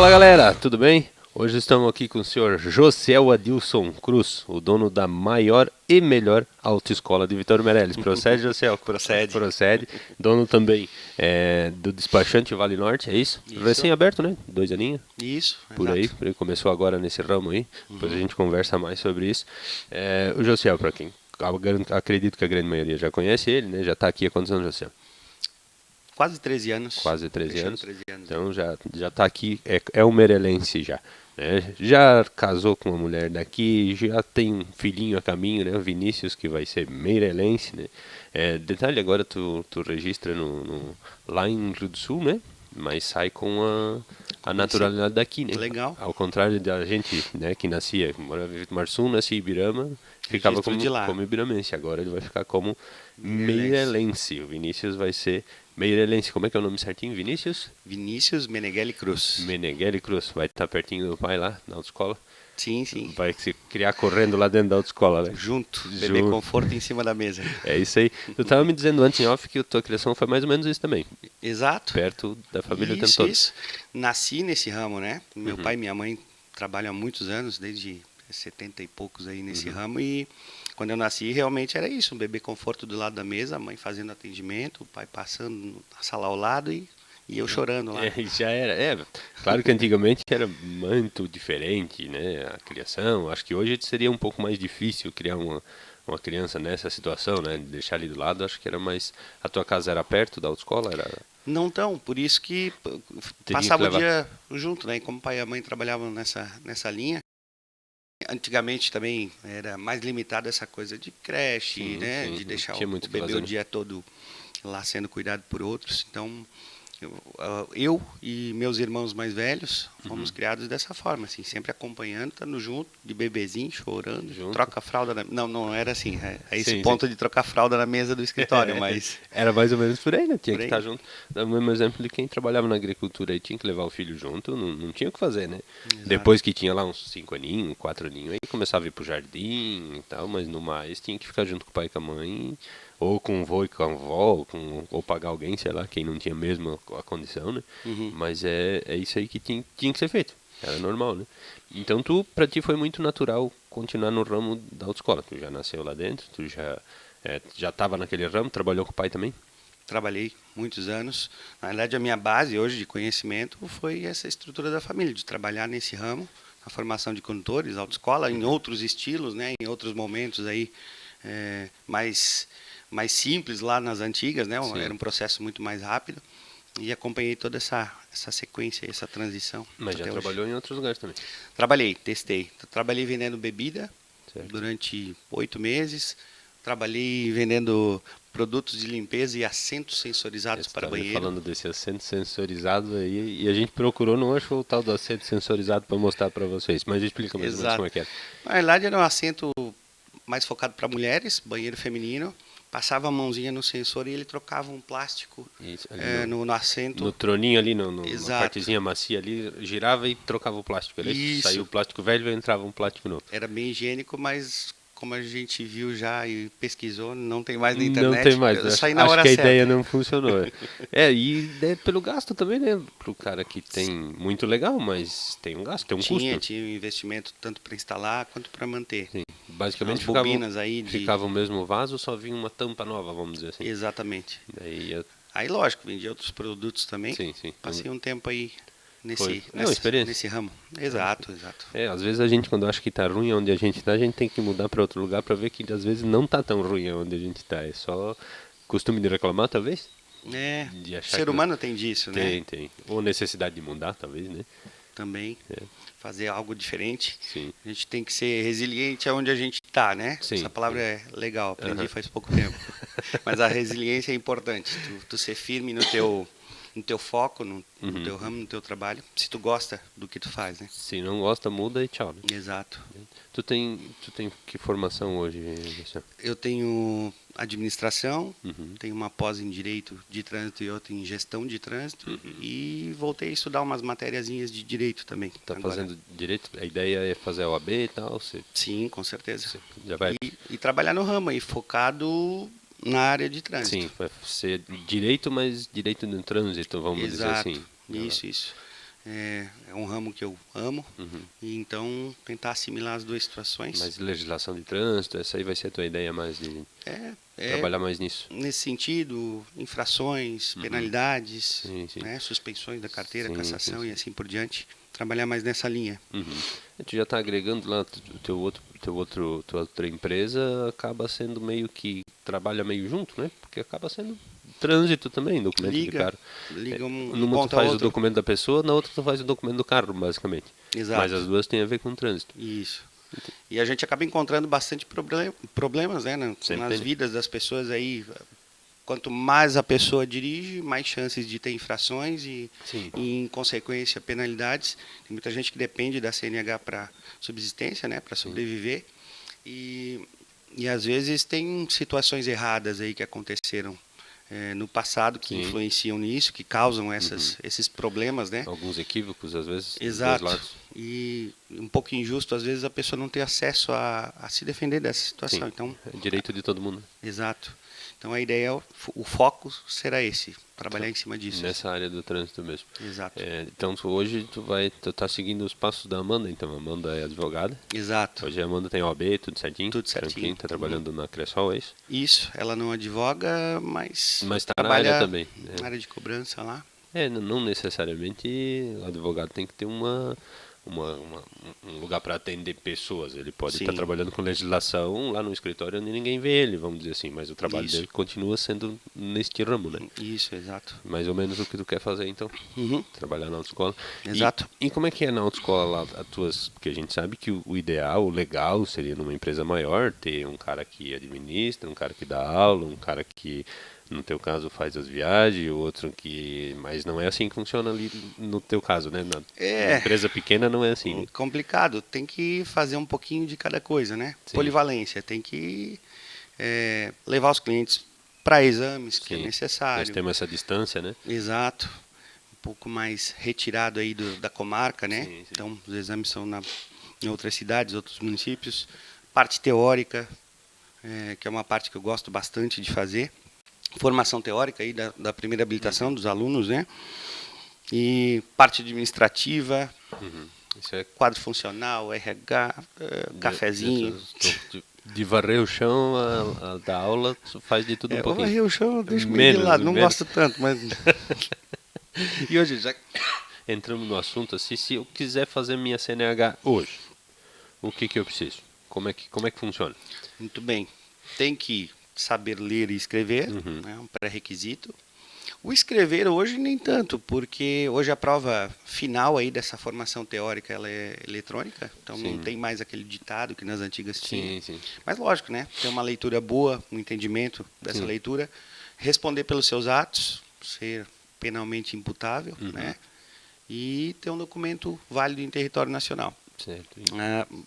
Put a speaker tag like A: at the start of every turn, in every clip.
A: Fala galera, tudo bem? Hoje estamos aqui com o senhor Josiel Adilson Cruz, o dono da maior e melhor autoescola de Vitório Meireles. Procede, Josiel?
B: Procede.
A: Procede. Dono também do despachante Vale Norte, é isso?
B: Isso.
A: Recém-aberto, né? 2 aninhos.
B: Isso,
A: Por aí, começou agora nesse ramo aí. Depois a gente conversa mais sobre isso. O Josiel, para quem acredito que a grande maioria já conhece ele, né? Já está aqui há quantos anos, Josiel?
B: Quase 13 anos.
A: Quase 13
B: Fechando
A: anos.
B: 13 anos.
A: Então já está aqui, é um meirelense já. Né? Já casou com uma mulher daqui, já tem um filhinho a caminho, né? O Vinícius, que vai ser meirelense, né? Detalhe, agora tu registra lá em Rio do Sul, né? Mas sai com a naturalidade daqui, né?
B: Legal.
A: Ao contrário da gente, né? Que nascia, morava em Marsum, nascia em Ibirama, ficava como ibiramense. Agora ele vai ficar como meirelense. O Vinícius vai ser meirelense. Como é que é o nome certinho, Vinícius?
B: Vinícius Meneghelli Cruz.
A: Meneghelli Cruz. Vai estar pertinho do pai lá, na autoescola?
B: Sim, sim.
A: Vai se criar correndo lá dentro da autoescola, né?
B: Junto. Bebê conforto em cima da mesa.
A: É isso aí. Tu estava me dizendo antes em off que a tua criação foi mais ou menos isso também.
B: Exato.
A: Perto da família o tempo
B: Isso,
A: todo.
B: isso. Nasci nesse ramo, né? Meu pai e minha mãe trabalham há muitos anos, desde 70 e poucos aí nesse ramo, e quando eu nasci realmente era isso, um bebê conforto do lado da mesa, a mãe fazendo atendimento, o pai passando na sala ao lado e eu chorando lá.
A: Já era. Claro que antigamente era muito diferente, né? A criação. Acho que hoje seria um pouco mais difícil criar uma criança nessa situação, né? Deixar ali do lado, acho que era mais... A tua casa era perto da autoescola?
B: Não tão, por isso que passava o dia junto, né? E como o pai e a mãe trabalhavam nessa linha, antigamente também era mais limitado essa coisa de creche, né? De deixar o bebê o dia todo lá sendo cuidado por outros. Então, eu e meus irmãos mais velhos fomos criados dessa forma, assim, sempre acompanhando, estando junto, de bebezinho, chorando, troca a fralda. Não era assim, é esse ponto de trocar fralda na mesa do escritório, mas...
A: Era mais ou menos por aí, né? Tinha que estar junto. Dá o mesmo exemplo de quem trabalhava na agricultura e tinha que levar o filho junto, não tinha o que fazer, né? Exato. Depois que tinha lá uns 5 aninhos, 4 aninhos, aí começava a ir pro jardim e tal, mas no mais tinha que ficar junto com o pai e com a mãe, ou com o vô e com a avó, ou pagar alguém, sei lá, quem não tinha mesmo a condição, né? Mas é isso aí que tinha que ser feito. Era normal, né? Então pra ti foi muito natural continuar no ramo da autoescola. Tu já nasceu lá dentro, tu já estava naquele ramo, trabalhou com o pai também?
B: Trabalhei muitos anos. Na verdade, a minha base hoje de conhecimento foi essa estrutura da família, de trabalhar nesse ramo, na formação de condutores, autoescola, em outros estilos, né? Em outros momentos aí mais simples lá nas antigas, né? Sim. Era um processo muito mais rápido. E acompanhei toda essa sequência, essa transição.
A: Mas já trabalhou em outros lugares também?
B: Trabalhei, testei. Trabalhei vendendo bebida durante 8 meses. Trabalhei vendendo produtos de limpeza e assentos sensorizados para banheiro.
A: Falando desse assento sensorizado aí, e a gente procurou, não achou o tal do assento sensorizado para mostrar para vocês. Mas explica mais ou menos como é que é.
B: Na verdade era um assento mais focado para mulheres, banheiro feminino. Passava a mãozinha no sensor e ele trocava um plástico no assento.
A: No troninho ali, numa partezinha macia ali, girava e trocava o plástico. Saiu o plástico velho e entrava um plástico novo.
B: Era bem higiênico, mas como a gente viu já e pesquisou, não tem mais na internet.
A: Não tem mais,
B: acho
A: que a ideia não funcionou. E pelo gasto também, né? Pro cara que tem muito legal, mas tem um gasto, tem um custo.
B: Tinha um investimento tanto para instalar quanto para manter.
A: Sim. Basicamente ficava o mesmo vaso, só vinha uma tampa nova, vamos dizer assim.
B: Exatamente.
A: Aí
B: lógico, vendia outros produtos também.
A: Sim.
B: Passei um tempo aí
A: experiência.
B: nesse ramo. Exato.
A: Às vezes a gente, quando acha que tá ruim onde a gente tá, a gente tem que mudar para outro lugar para ver que às vezes não tá tão ruim onde a gente tá. É só costume de reclamar, talvez?
B: Ser humano tem disso, né?
A: Tem. Ou necessidade de mudar, talvez, né?
B: Também. Fazer algo diferente.
A: Sim.
B: A gente tem que ser resiliente aonde a gente está, né?
A: Sim,
B: essa palavra é legal, aprendi faz pouco tempo. Mas a resiliência é importante. Tu ser firme no teu foco, no teu ramo, no teu trabalho, se tu gosta do que tu faz, né?
A: Se não gosta, muda e tchau. Né?
B: Exato.
A: Tu tem que formação hoje, Luciano?
B: Eu tenho administração, tenho uma pós em direito de trânsito e outra em gestão de trânsito e voltei a estudar umas matériazinhas de direito também.
A: Tá fazendo direito? A ideia é fazer a OAB e tal?
B: Sim, com certeza.
A: Já vai...
B: e trabalhar no ramo aí, focado na área de trânsito.
A: Sim, vai ser direito, mas direito no trânsito, vamos dizer assim.
B: Isso. é um ramo que eu amo, e então tentar assimilar as duas situações.
A: Mas legislação de trânsito, essa aí vai ser a tua ideia mais de trabalhar mais nisso?
B: Nesse sentido, infrações, penalidades,
A: Sim, sim.
B: né, suspensões da carteira,
A: Sim,
B: cassação
A: sim.
B: e assim por diante. Trabalhar mais nessa linha.
A: Tu já está agregando lá tua outra empresa, acaba sendo meio que trabalha meio junto, né? Porque acaba sendo trânsito também, documento de carro.
B: Liga um
A: Numa tu
B: ponto ao
A: faz o
B: outro.
A: documento da pessoa, na outra tu faz o documento do carro, basicamente.
B: Exato.
A: Mas as duas têm a ver com trânsito.
B: Isso. E a gente acaba encontrando bastante problemas, né, nas vidas das pessoas aí. Quanto mais a pessoa dirige, mais chances de ter infrações e em consequência, penalidades. Tem muita gente que depende da CNH para subsistência, né, para sobreviver. E às vezes tem situações erradas aí que aconteceram no passado que influenciam nisso, que causam esses problemas, né?
A: Alguns equívocos, às vezes,
B: Exato.
A: dos dois lados.
B: E um pouco injusto, às vezes, a pessoa não ter acesso a se defender dessa situação.
A: Sim.
B: Então,
A: É direito de todo mundo.
B: Exato. Então a ideia, o foco será esse, trabalhar em cima disso.
A: Nessa área do trânsito mesmo.
B: Exato.
A: Então hoje tu tá seguindo os passos da Amanda, então a Amanda é advogada.
B: Exato.
A: Hoje a Amanda tem OAB, tudo certinho?
B: Tudo certinho.
A: Tá trabalhando na Cressol, é isso?
B: Isso, ela não advoga, mas
A: tá
B: trabalha
A: na área também.
B: na área de cobrança lá.
A: Não necessariamente o advogado tem que ter um lugar para atender pessoas. Ele pode estar trabalhando com legislação lá no escritório onde ninguém vê ele, vamos dizer assim, mas o trabalho dele continua sendo neste ramo, né?
B: Isso, exato.
A: Mais ou menos o que tu quer fazer, então. Trabalhar na autoescola.
B: Exato.
A: E como é que é na autoescola lá, porque a gente sabe que o ideal, o legal seria numa empresa maior ter um cara que administra, um cara que dá aula, um cara que no teu caso faz as viagens, o outro que... Mas não é assim que funciona ali no teu caso, né? Na empresa pequena não é assim.
B: Complicado, tem que fazer um pouquinho de cada coisa, né? Polivalência, tem que levar os clientes para exames, que é necessário.
A: Nós temos essa distância, né?
B: Exato. Um pouco mais retirado aí da comarca, né? Então, os exames são em outras cidades, outros municípios. Parte teórica, que é uma parte que eu gosto bastante de fazer. Formação teórica aí da primeira habilitação dos alunos, né? E parte administrativa,
A: Isso é
B: quadro funcional, RH, cafezinho.
A: De varrer o chão, a da aula, faz de tudo um pouquinho.
B: Varrer o chão, deixa meio de lado, não gosto tanto, mas...
A: E hoje, já entrando no assunto, assim, se eu quiser fazer minha CNH hoje, o que eu preciso? Como é que funciona?
B: Muito bem. Tem que saber ler e escrever, é um pré-requisito. O escrever hoje nem tanto, porque hoje a prova final aí dessa formação teórica ela é eletrônica, então não tem mais aquele ditado que nas antigas tinha. Mas lógico, né? Ter uma leitura boa, um entendimento dessa leitura, responder pelos seus atos, ser penalmente imputável, né? E ter um documento válido em território nacional.
A: Certo.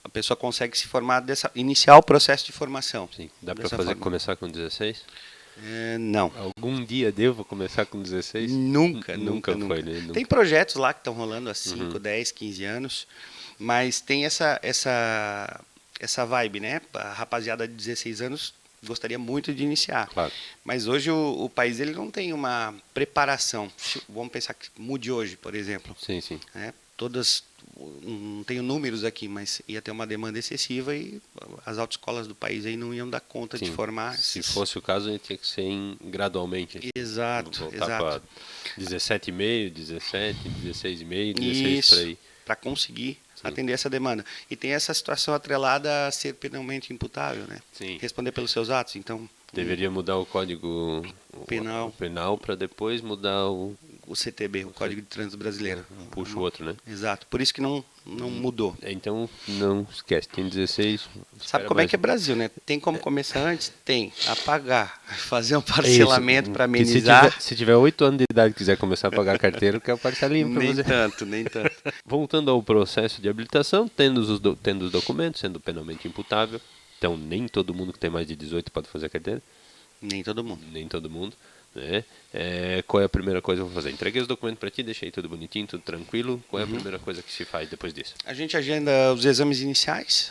B: A pessoa consegue se formar iniciar o processo de formação.
A: Sim. Dá para começar com 16?
B: Não.
A: Algum dia devo começar com 16?
B: Nunca
A: foi, né?
B: Tem projetos lá que estão rolando há 5, 10, 15 anos, mas tem essa vibe, né? A rapaziada de 16 anos gostaria muito de iniciar.
A: Claro.
B: Mas hoje o país ele não tem uma preparação. Vamos pensar que mude hoje, por exemplo.
A: Sim.
B: Não tenho números aqui, mas ia ter uma demanda excessiva e as autoescolas do país aí não iam dar conta de formar.
A: Se fosse o caso, tinha que ser gradualmente.
B: Exato.
A: Para 17,5, 17, 16,5, 16 por aí.
B: Para conseguir atender essa demanda. E tem essa situação atrelada a ser penalmente imputável, né? Responder pelos seus atos, então...
A: Deveria mudar o código penal para depois mudar o
B: CTB, o Código de Trânsito Brasileiro.
A: Puxa o outro, né?
B: Exato. Por isso que não mudou.
A: Então, não esquece. Tem 16.
B: Sabe como é que é Brasil, né? Tem como começar antes? Tem. Apagar. Fazer um parcelamento para amenizar.
A: Se tiver 8 anos de idade e quiser começar a pagar a carteira, eu quero parcelinho para você.
B: Nem tanto.
A: Voltando ao processo de habilitação, tendo os documentos, sendo penalmente imputável. Então, nem todo mundo que tem mais de 18 pode fazer a carteira?
B: Nem todo mundo.
A: Né? Qual é a primeira coisa que eu vou fazer? Entreguei os documentos para ti, deixei tudo bonitinho, tudo tranquilo. Qual é a primeira coisa que se faz depois disso?
B: A gente agenda os exames iniciais,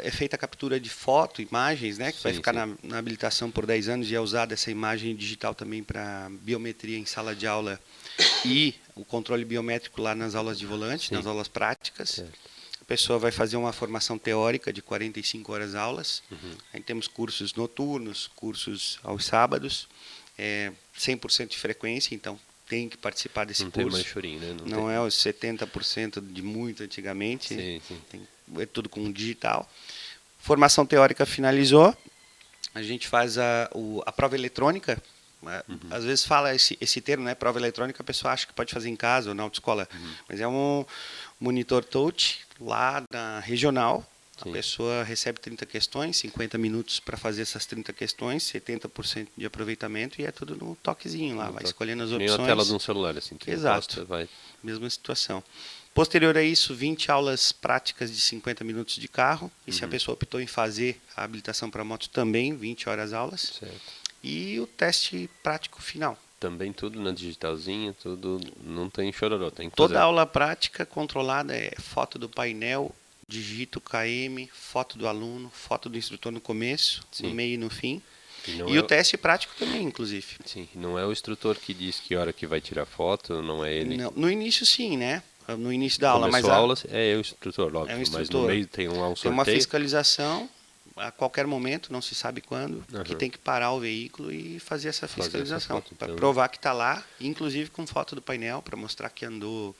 B: é feita a captura de foto, imagens, né, que vai ficar na habilitação por 10 anos e é usada essa imagem digital também para biometria em sala de aula e o controle biométrico lá nas aulas de volante, nas aulas práticas.
A: Certo.
B: A pessoa vai fazer uma formação teórica de 45 horas aulas. Aí temos cursos noturnos, cursos aos sábados, 100% de frequência, então tem que participar desse curso.
A: Não tem mais chorinho, né?
B: Não é os 70% de muito antigamente.
A: Sim.
B: É tudo com digital. Formação teórica finalizou. A gente faz a prova eletrônica. Às vezes fala esse termo, né? Prova eletrônica, a pessoa acha que pode fazer em casa ou na autoescola. Mas é um monitor touch lá na regional. Sim. A pessoa recebe 30 questões, 50 minutos para fazer essas 30 questões, 70% de aproveitamento e é tudo no toquezinho lá, vai escolhendo as opções.
A: Nem a tela de um celular, assim.
B: Exato, mesma situação. Posterior a isso, 20 aulas práticas de 50 minutos de carro. E se a pessoa optou em fazer a habilitação para moto também, 20 horas aulas.
A: Certo.
B: E o teste prático final.
A: Também tudo na digitalzinha, tudo, não tem chororô, tem que
B: Toda
A: fazer.
B: aula prática controlada é foto do painel, digito KM, foto do aluno, foto do instrutor no começo, no meio e no fim. E o teste prático também, inclusive.
A: Sim, não é o instrutor que diz que hora que vai tirar foto, não é ele.
B: Não, no início sim, né? No início da aula.
A: Mas a aula é o instrutor, óbvio,
B: é o instrutor.
A: Mas no meio tem um sorteio.
B: Tem uma fiscalização, a qualquer momento, não se sabe quando, que tem que parar o veículo e fazer essa fiscalização. Para provar que está lá, inclusive com foto do painel, para mostrar que andou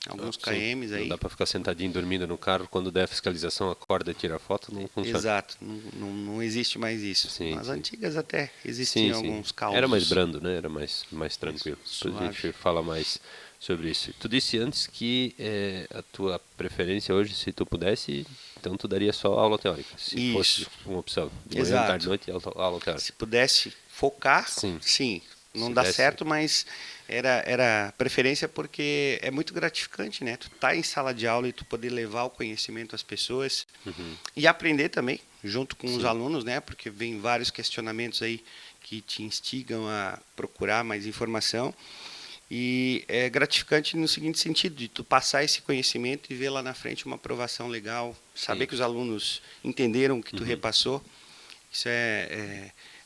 B: alguns KMs aí.
A: Não dá para ficar sentadinho dormindo no carro, quando der a fiscalização, acorda e tira foto, não funciona.
B: Exato, não existe mais isso. Nas antigas até existiam alguns causos.
A: Era mais brando, né? Era mais tranquilo. Depois a gente fala mais sobre isso. Tu disse antes que a tua preferência hoje, se tu pudesse, então tu daria só aula teórica, se fosse uma opção. De manhã, tarde, noite, aula teórica.
B: Se pudesse focar, sim. Não dá certo, mas era preferência porque é muito gratificante, né? Tu tá em sala de aula e tu poder levar o conhecimento às pessoas e aprender também, junto com os alunos, né? Porque vem vários questionamentos aí que te instigam a procurar mais informação. E é gratificante no seguinte sentido, de tu passar esse conhecimento e ver lá na frente uma aprovação legal, saber que os alunos entenderam o que tu repassou. Isso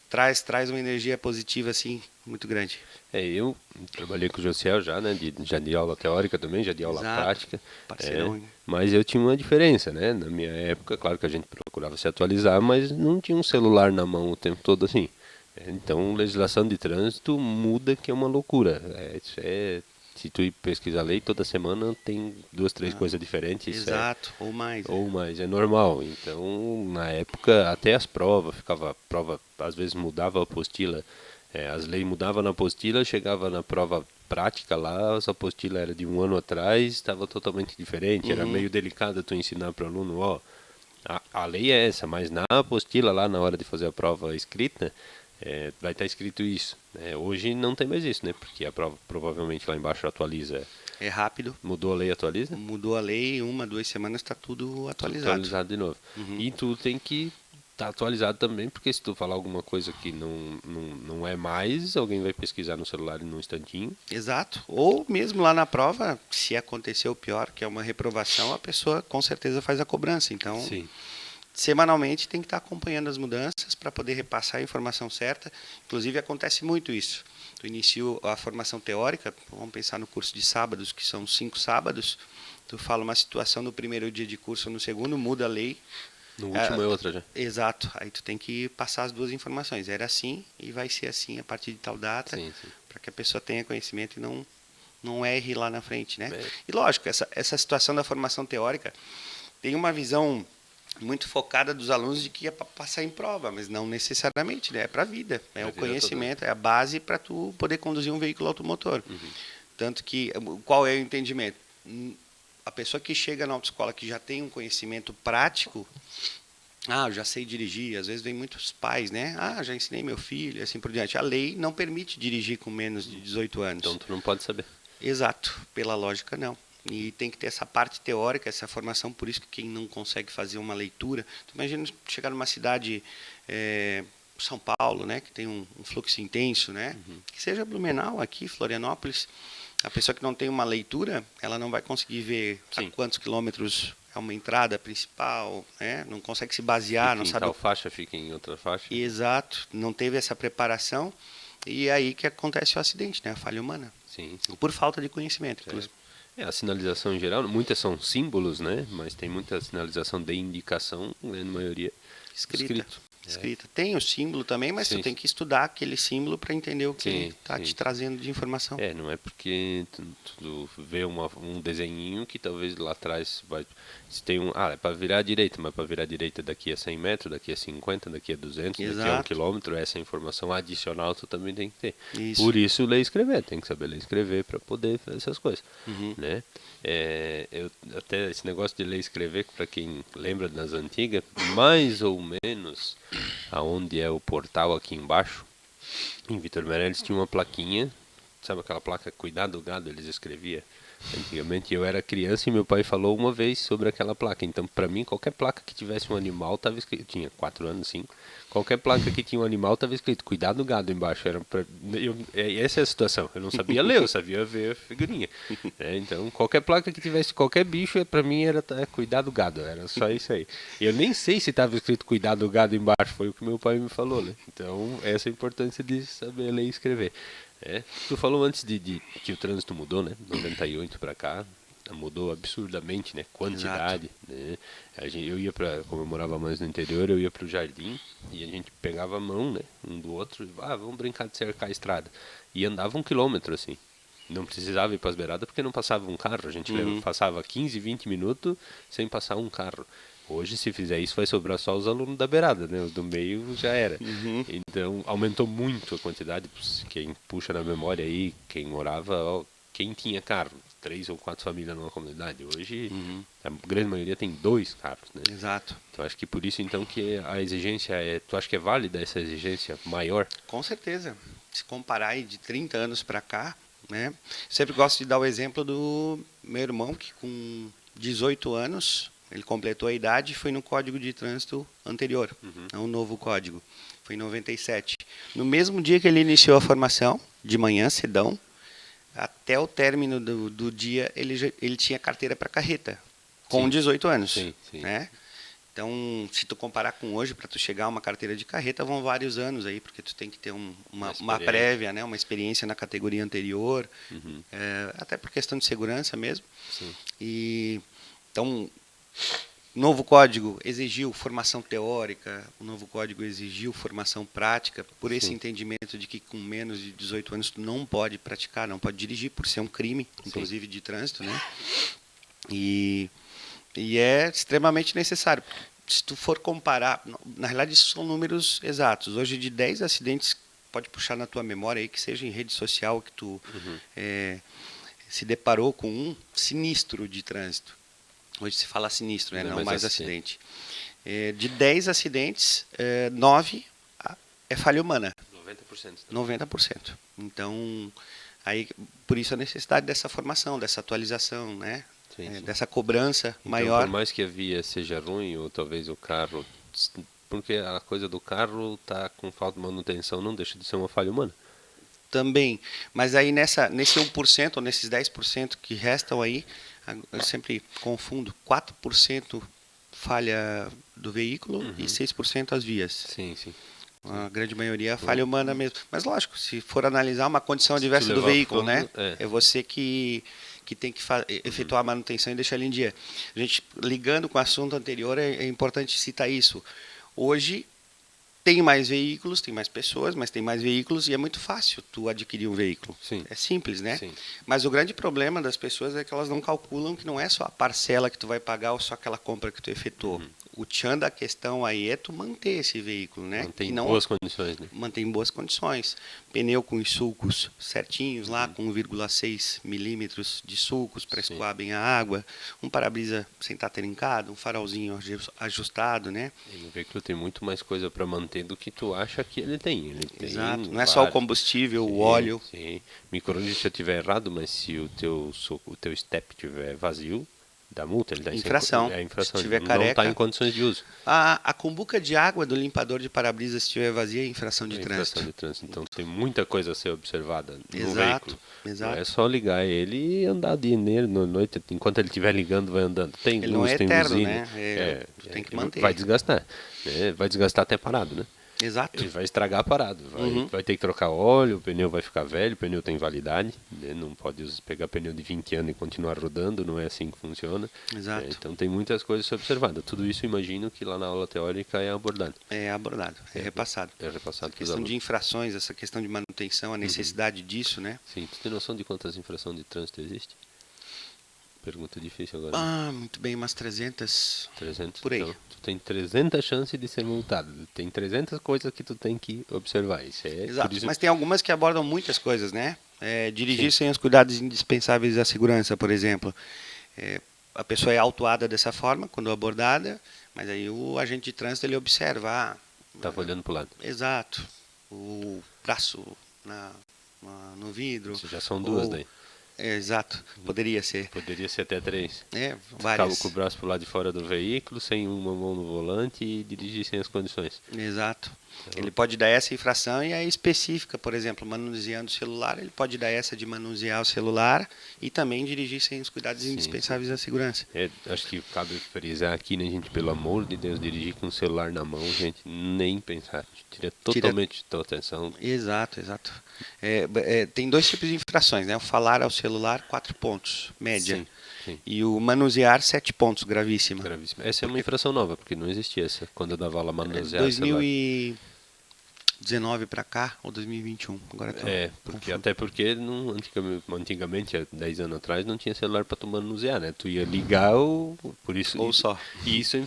B: traz uma energia positiva assim muito grande.
A: Eu trabalhei com o Josiel já, né? Já de aula teórica também, já de aula prática.
B: Parceirão,
A: mas eu tinha uma diferença, né? Na minha época, claro que a gente procurava se atualizar, mas não tinha um celular na mão o tempo todo assim. Então, legislação de trânsito muda, que é uma loucura. Se tu ir pesquisar a lei, toda semana tem 2, 3 coisas diferentes.
B: Exato, ou mais.
A: Ou mais, é normal. Então, na época, até as provas, às vezes mudava a apostila. As leis mudavam na apostila, chegava na prova prática lá, as apostilas eram de 1 ano atrás, estava totalmente diferente. Era meio delicado tu ensinar para o aluno, a lei é essa, mas na apostila lá, na hora de fazer a prova escrita, vai estar escrito isso. Hoje não tem mais isso, né? Porque a prova provavelmente lá embaixo atualiza.
B: É rápido.
A: Mudou a lei, atualiza?
B: Mudou a lei, 1, 2 semanas está tudo atualizado.
A: Atualizado de novo. E tu tem que estar atualizado também, porque se tu falar alguma coisa que não é mais, alguém vai pesquisar no celular num instantinho.
B: Exato. Ou mesmo lá na prova, se acontecer o pior, que é uma reprovação, a pessoa com certeza faz a cobrança. Então, semanalmente tem que estar acompanhando as mudanças para poder repassar a informação certa. Inclusive acontece muito isso. Tu inicia a formação teórica, vamos pensar no curso de sábados, que são 5 sábados, tu fala uma situação no primeiro dia de curso ou no segundo, muda a lei.
A: No último é outra já.
B: Exato. Aí tu tem que passar as 2 informações. Era assim e vai ser assim a partir de tal data, para que a pessoa tenha conhecimento e não erre lá na frente, né? E lógico, essa situação da formação teórica tem uma visão muito focada dos alunos de que é para passar em prova, mas não necessariamente, né? É para a vida. É o conhecimento, é a base para tu poder conduzir um veículo automotor. Tanto que, qual é o entendimento? A pessoa que chega na autoescola que já tem um conhecimento prático, eu já sei dirigir, às vezes vem muitos pais, né? Já ensinei meu filho, e assim por diante. A lei não permite dirigir com menos de 18 anos.
A: Então tu não pode saber.
B: Exato, pela lógica não. E tem que ter essa parte teórica, essa formação, por isso que quem não consegue fazer uma leitura... Tu imagina chegar numa cidade, São Paulo, né, que tem um fluxo intenso, né? Que seja Blumenau, aqui, Florianópolis, a pessoa que não tem uma leitura, ela não vai conseguir ver a quantos quilômetros é uma entrada principal, né? Não consegue se basear, não sabe...
A: Tal faixa fica em outra faixa.
B: Exato, não teve essa preparação, e aí que acontece o acidente, né? A falha humana.
A: Sim, sim.
B: Por falta de conhecimento, inclusive.
A: A sinalização em geral, muitas são símbolos, né? Mas tem muita sinalização de indicação, na maioria
B: Escrita. Tem o símbolo também, mas
A: Sim,
B: tu tem que estudar aquele símbolo para entender o que ele está te trazendo de informação.
A: Não é porque tu vê um desenhinho que talvez lá atrás vai... Se tem é para virar à direita, mas para virar à direita daqui a 100 metros, daqui a 50, daqui a 200, daqui a 1 quilômetro, essa informação adicional tu também tem que ter.
B: Isso.
A: Por isso ler e escrever, tem que saber ler e escrever para poder fazer essas coisas, né? Até esse negócio de ler e escrever, para quem lembra das antigas, mais ou menos aonde é o portal aqui embaixo, em Vitor Meirelles tinha uma plaquinha, sabe aquela placa Cuidado do Gado, eles escreviam. Antigamente eu era criança e meu pai falou uma vez sobre aquela placa. Então, para mim, qualquer placa que tivesse um animal estava escrito. Eu tinha 4 anos, 5. Qualquer placa que tinha um animal estava escrito Cuidado do Gado embaixo. Essa é a situação. Eu não sabia ler, eu sabia ver a figurinha. Então, qualquer placa que tivesse qualquer bicho, para mim era Cuidado do Gado. Era só isso aí. Eu nem sei se estava escrito Cuidado do Gado embaixo. Foi o que meu pai me falou, né? Então, essa é a importância de saber ler e escrever. Tu falou antes de que o trânsito mudou, né? 98 para cá, mudou absurdamente, né? Quantidade, né? Eu ia como eu morava mais no interior, eu ia para o jardim e a gente pegava a mão, né? Um do outro, vamos brincar de cercar a estrada. E andava 1 quilômetro, assim. Não precisava ir para as beiradas porque não passava um carro. A gente passava 15, 20 minutos sem passar um carro. Hoje, se fizer isso, vai sobrar só os alunos da beirada, né? Os do meio já era. Então, aumentou muito a quantidade. Quem puxa na memória aí, quem morava, quem tinha carro, 3 ou 4 famílias numa comunidade. Hoje, a grande maioria tem 2 carros, né?
B: Exato.
A: Então, acho que por isso, então, que a exigência tu acha que é válida essa exigência maior?
B: Com certeza. Se comparar aí de 30 anos para cá, né? Sempre gosto de dar o exemplo do meu irmão, que com 18 anos... Ele completou a idade e foi no Código de Trânsito anterior, não o novo código. Foi em 97. No mesmo dia que ele iniciou a formação, de manhã, cedão, até o término do dia, ele tinha carteira para carreta, com 18 anos.
A: Sim.
B: Né? Então, se tu comparar com hoje, para tu chegar a uma carteira de carreta, vão vários anos aí, porque tu tem que ter uma prévia, né? Uma experiência na categoria anterior, até por questão de segurança mesmo. Então, o novo código exigiu formação teórica, o novo código exigiu formação prática, por esse entendimento de que com menos de 18 anos tu não pode praticar, não pode dirigir, por ser um crime, inclusive de trânsito, né? E é extremamente necessário. Se tu for comparar, na realidade isso são números exatos. Hoje, de 10 acidentes, pode puxar na tua memória aí, que seja em rede social, que tu se deparou com um sinistro de trânsito. Hoje se fala sinistro, né? Não mais acidente. De 10 acidentes, 9 é falha humana.
A: 90%.
B: 90%. Então, aí, por isso a necessidade dessa formação, dessa atualização, né? Dessa cobrança
A: então,
B: maior.
A: Por mais que a via seja ruim, ou talvez o carro... Porque a coisa do carro está com falta de manutenção, não deixa de ser uma falha humana.
B: Também. Mas aí nesse 1%, ou nesses 10% que restam aí, eu sempre confundo, 4% falha do veículo e 6% as vias.
A: Sim.
B: A grande maioria é falha humana mesmo. Mas lógico, se for analisar uma condição adversa do veículo, né? É você que tem que efetuar a manutenção e deixar ele em dia. A gente, ligando com o assunto anterior, é importante citar isso. Hoje, tem mais veículos, tem mais pessoas, mas tem mais veículos e é muito fácil tu adquirir um veículo. É simples, né? Mas o grande problema das pessoas é que elas não calculam que não é só a parcela que tu vai pagar ou só aquela compra que tu efetuou. O tchan da questão aí é tu manter esse veículo, né?
A: Mantém em boas condições, né?
B: Mantém em boas condições. Pneu com os sulcos certinhos lá, com 1,6 milímetros de sulcos para escoar bem a água. Um para-brisa sem estar trincado, um farolzinho ajustado, né?
A: E o veículo tem muito mais coisa para manter do que tu acha que ele tem.
B: Exato. Não é só o combustível, o óleo.
A: Me corrija se eu estiver errado, mas se o teu step estiver vazio, dá multa, ele dá
B: infração.
A: Infração.
B: Se tiver
A: não
B: careca,
A: está em condições de uso.
B: A cumbuca de água do limpador de para-brisa, se estiver vazia, é infração de trânsito.
A: Então tem muita coisa a ser observada no
B: veículo.
A: Não é só ligar ele e andar nele na noite, enquanto ele estiver ligando, vai andando. Tem
B: ele
A: luz,
B: não é
A: tem
B: eterno,
A: buzina.
B: né? Tu tem que manter.
A: Vai desgastar. Vai desgastar até parado, né?
B: Exato.
A: Ele vai estragar parado. Vai ter que trocar óleo, o pneu vai ficar velho, o pneu tem validade. Né? Não pode pegar pneu de 20 anos e continuar rodando, não é assim que funciona.
B: Exato.
A: Então tem muitas coisas a ser observadas. Tudo isso imagino que lá na aula teórica é abordado.
B: É abordado, é repassado.
A: É repassado.
B: A questão de infrações, essa questão de manutenção, a necessidade disso, né?
A: Sim. Tu tem noção de quantas infrações de trânsito existe? Pergunta difícil agora.
B: Ah, muito bem, umas 300.
A: 300?
B: Por aí.
A: Então, tu tem 300 chances de ser multado. Tem 300 coisas que tu tem que observar. Isso é
B: Exato,
A: isso...
B: mas tem algumas que abordam muitas coisas, né? Dirigir sem os cuidados indispensáveis à segurança, por exemplo. A pessoa é autuada dessa forma, quando abordada, mas aí o agente de trânsito ele observa.
A: Tava olhando pro lado.
B: Exato. O braço no vidro.
A: Isso já são duas daí.
B: Exato, poderia ser.
A: Poderia ser até 3.
B: Várias.
A: Com o braço pro lado de fora do veículo, sem uma mão no volante e dirigir sem as condições.
B: Exato. Ele pode dar essa infração e é específica, por exemplo, manuseando o celular, ele pode dar essa de manusear o celular e também dirigir sem os cuidados indispensáveis à segurança.
A: Acho que cabe frisar aqui, né, gente, pelo amor de Deus, dirigir com o celular na mão, gente, nem pensar. Tira totalmente tua atenção.
B: Exato. Tem 2 tipos de infrações, né? O falar ao celular, 4 pontos, média.
A: Sim.
B: E o manusear, 7 pontos, gravíssima.
A: Essa é uma infração nova, porque não existia essa quando eu dava aula manusear
B: 2019 para cá, ou 2021, agora tá.
A: Até porque antigamente, há 10 anos atrás, não tinha celular para tu manusear, né? Tu ia ligar por isso.
B: Ou só.
A: E isso a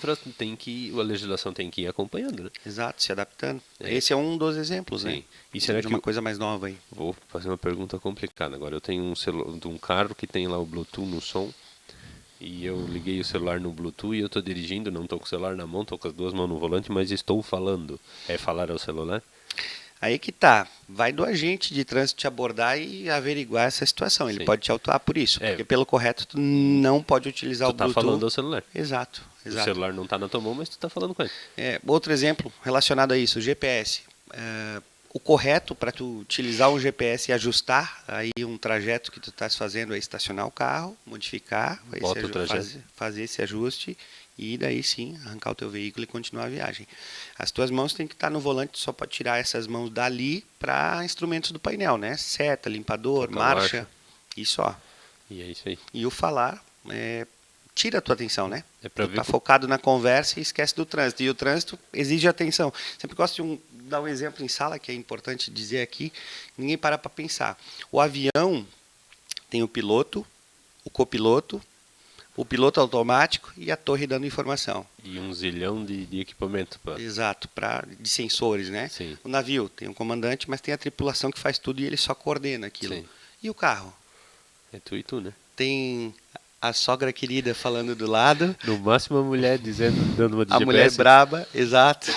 A: legislação tem que ir acompanhando, né?
B: Exato, se adaptando. Esse é um dos exemplos, né?
A: E será que
B: uma coisa mais nova aí?
A: Vou fazer uma pergunta complicada agora. Eu tenho um carro que tem lá o Bluetooth no som. E eu liguei o celular no Bluetooth e eu estou dirigindo, não estou com o celular na mão, estou com as 2 mãos no volante, mas estou falando. É falar ao celular?
B: Aí que tá. Vai do agente de trânsito te abordar e averiguar essa situação. Ele pode te autuar por isso. Porque pelo correto tu não pode utilizar o Bluetooth.
A: Tu tá falando ao celular.
B: Exato.
A: O celular não está na tua mão, mas tu está falando com ele.
B: Outro exemplo relacionado a isso, o GPS. O correto para tu utilizar um GPS e ajustar aí um trajeto que tu estás fazendo é estacionar o carro, modificar, fazer esse ajuste e daí sim arrancar o teu veículo e continuar a viagem. As tuas mãos têm que estar no volante, tu só pode tirar essas mãos dali para instrumentos do painel, né? Seta, limpador, marcha e só.
A: E é isso aí.
B: E o falar tira a tua atenção, né?
A: Tu
B: tá focado na conversa e esquece do trânsito. E o trânsito exige atenção. Sempre gosto de dar um exemplo em sala, que é importante dizer aqui, ninguém para pensar. O avião tem o piloto, o copiloto, o piloto automático e a torre dando informação.
A: E um zilhão de equipamento.
B: Exato, de sensores, né?
A: Sim.
B: O navio tem um comandante, mas tem a tripulação que faz tudo e ele só coordena aquilo.
A: Sim.
B: E o carro?
A: É tu e tu, né?
B: Tem a sogra querida falando do lado.
A: No máximo a mulher dando uma de
B: a
A: GPS.
B: Mulher braba, exato.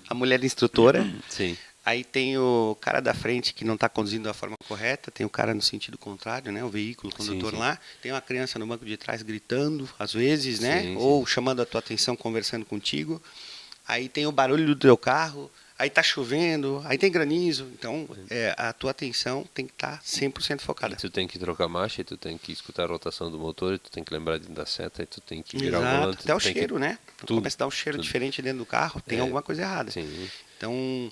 B: A mulher instrutora.
A: Sim.
B: Aí tem o cara da frente que não está conduzindo da forma correta, tem o cara no sentido contrário, né? O veículo, o condutor lá. Tem uma criança no banco de trás gritando, às vezes, né? Ou chamando a tua atenção, conversando contigo. Aí tem o barulho do teu carro, aí tá chovendo, aí tem granizo. Então, a tua atenção tem que estar 100% focada.
A: E tu tem que trocar marcha, e tu tem que escutar a rotação do motor, e tu tem que lembrar de dar seta, e tu tem que virar o volante.
B: Até o cheiro, né? Tu começa a dar um cheiro diferente dentro do carro, tem alguma coisa errada.
A: Sim.
B: Então,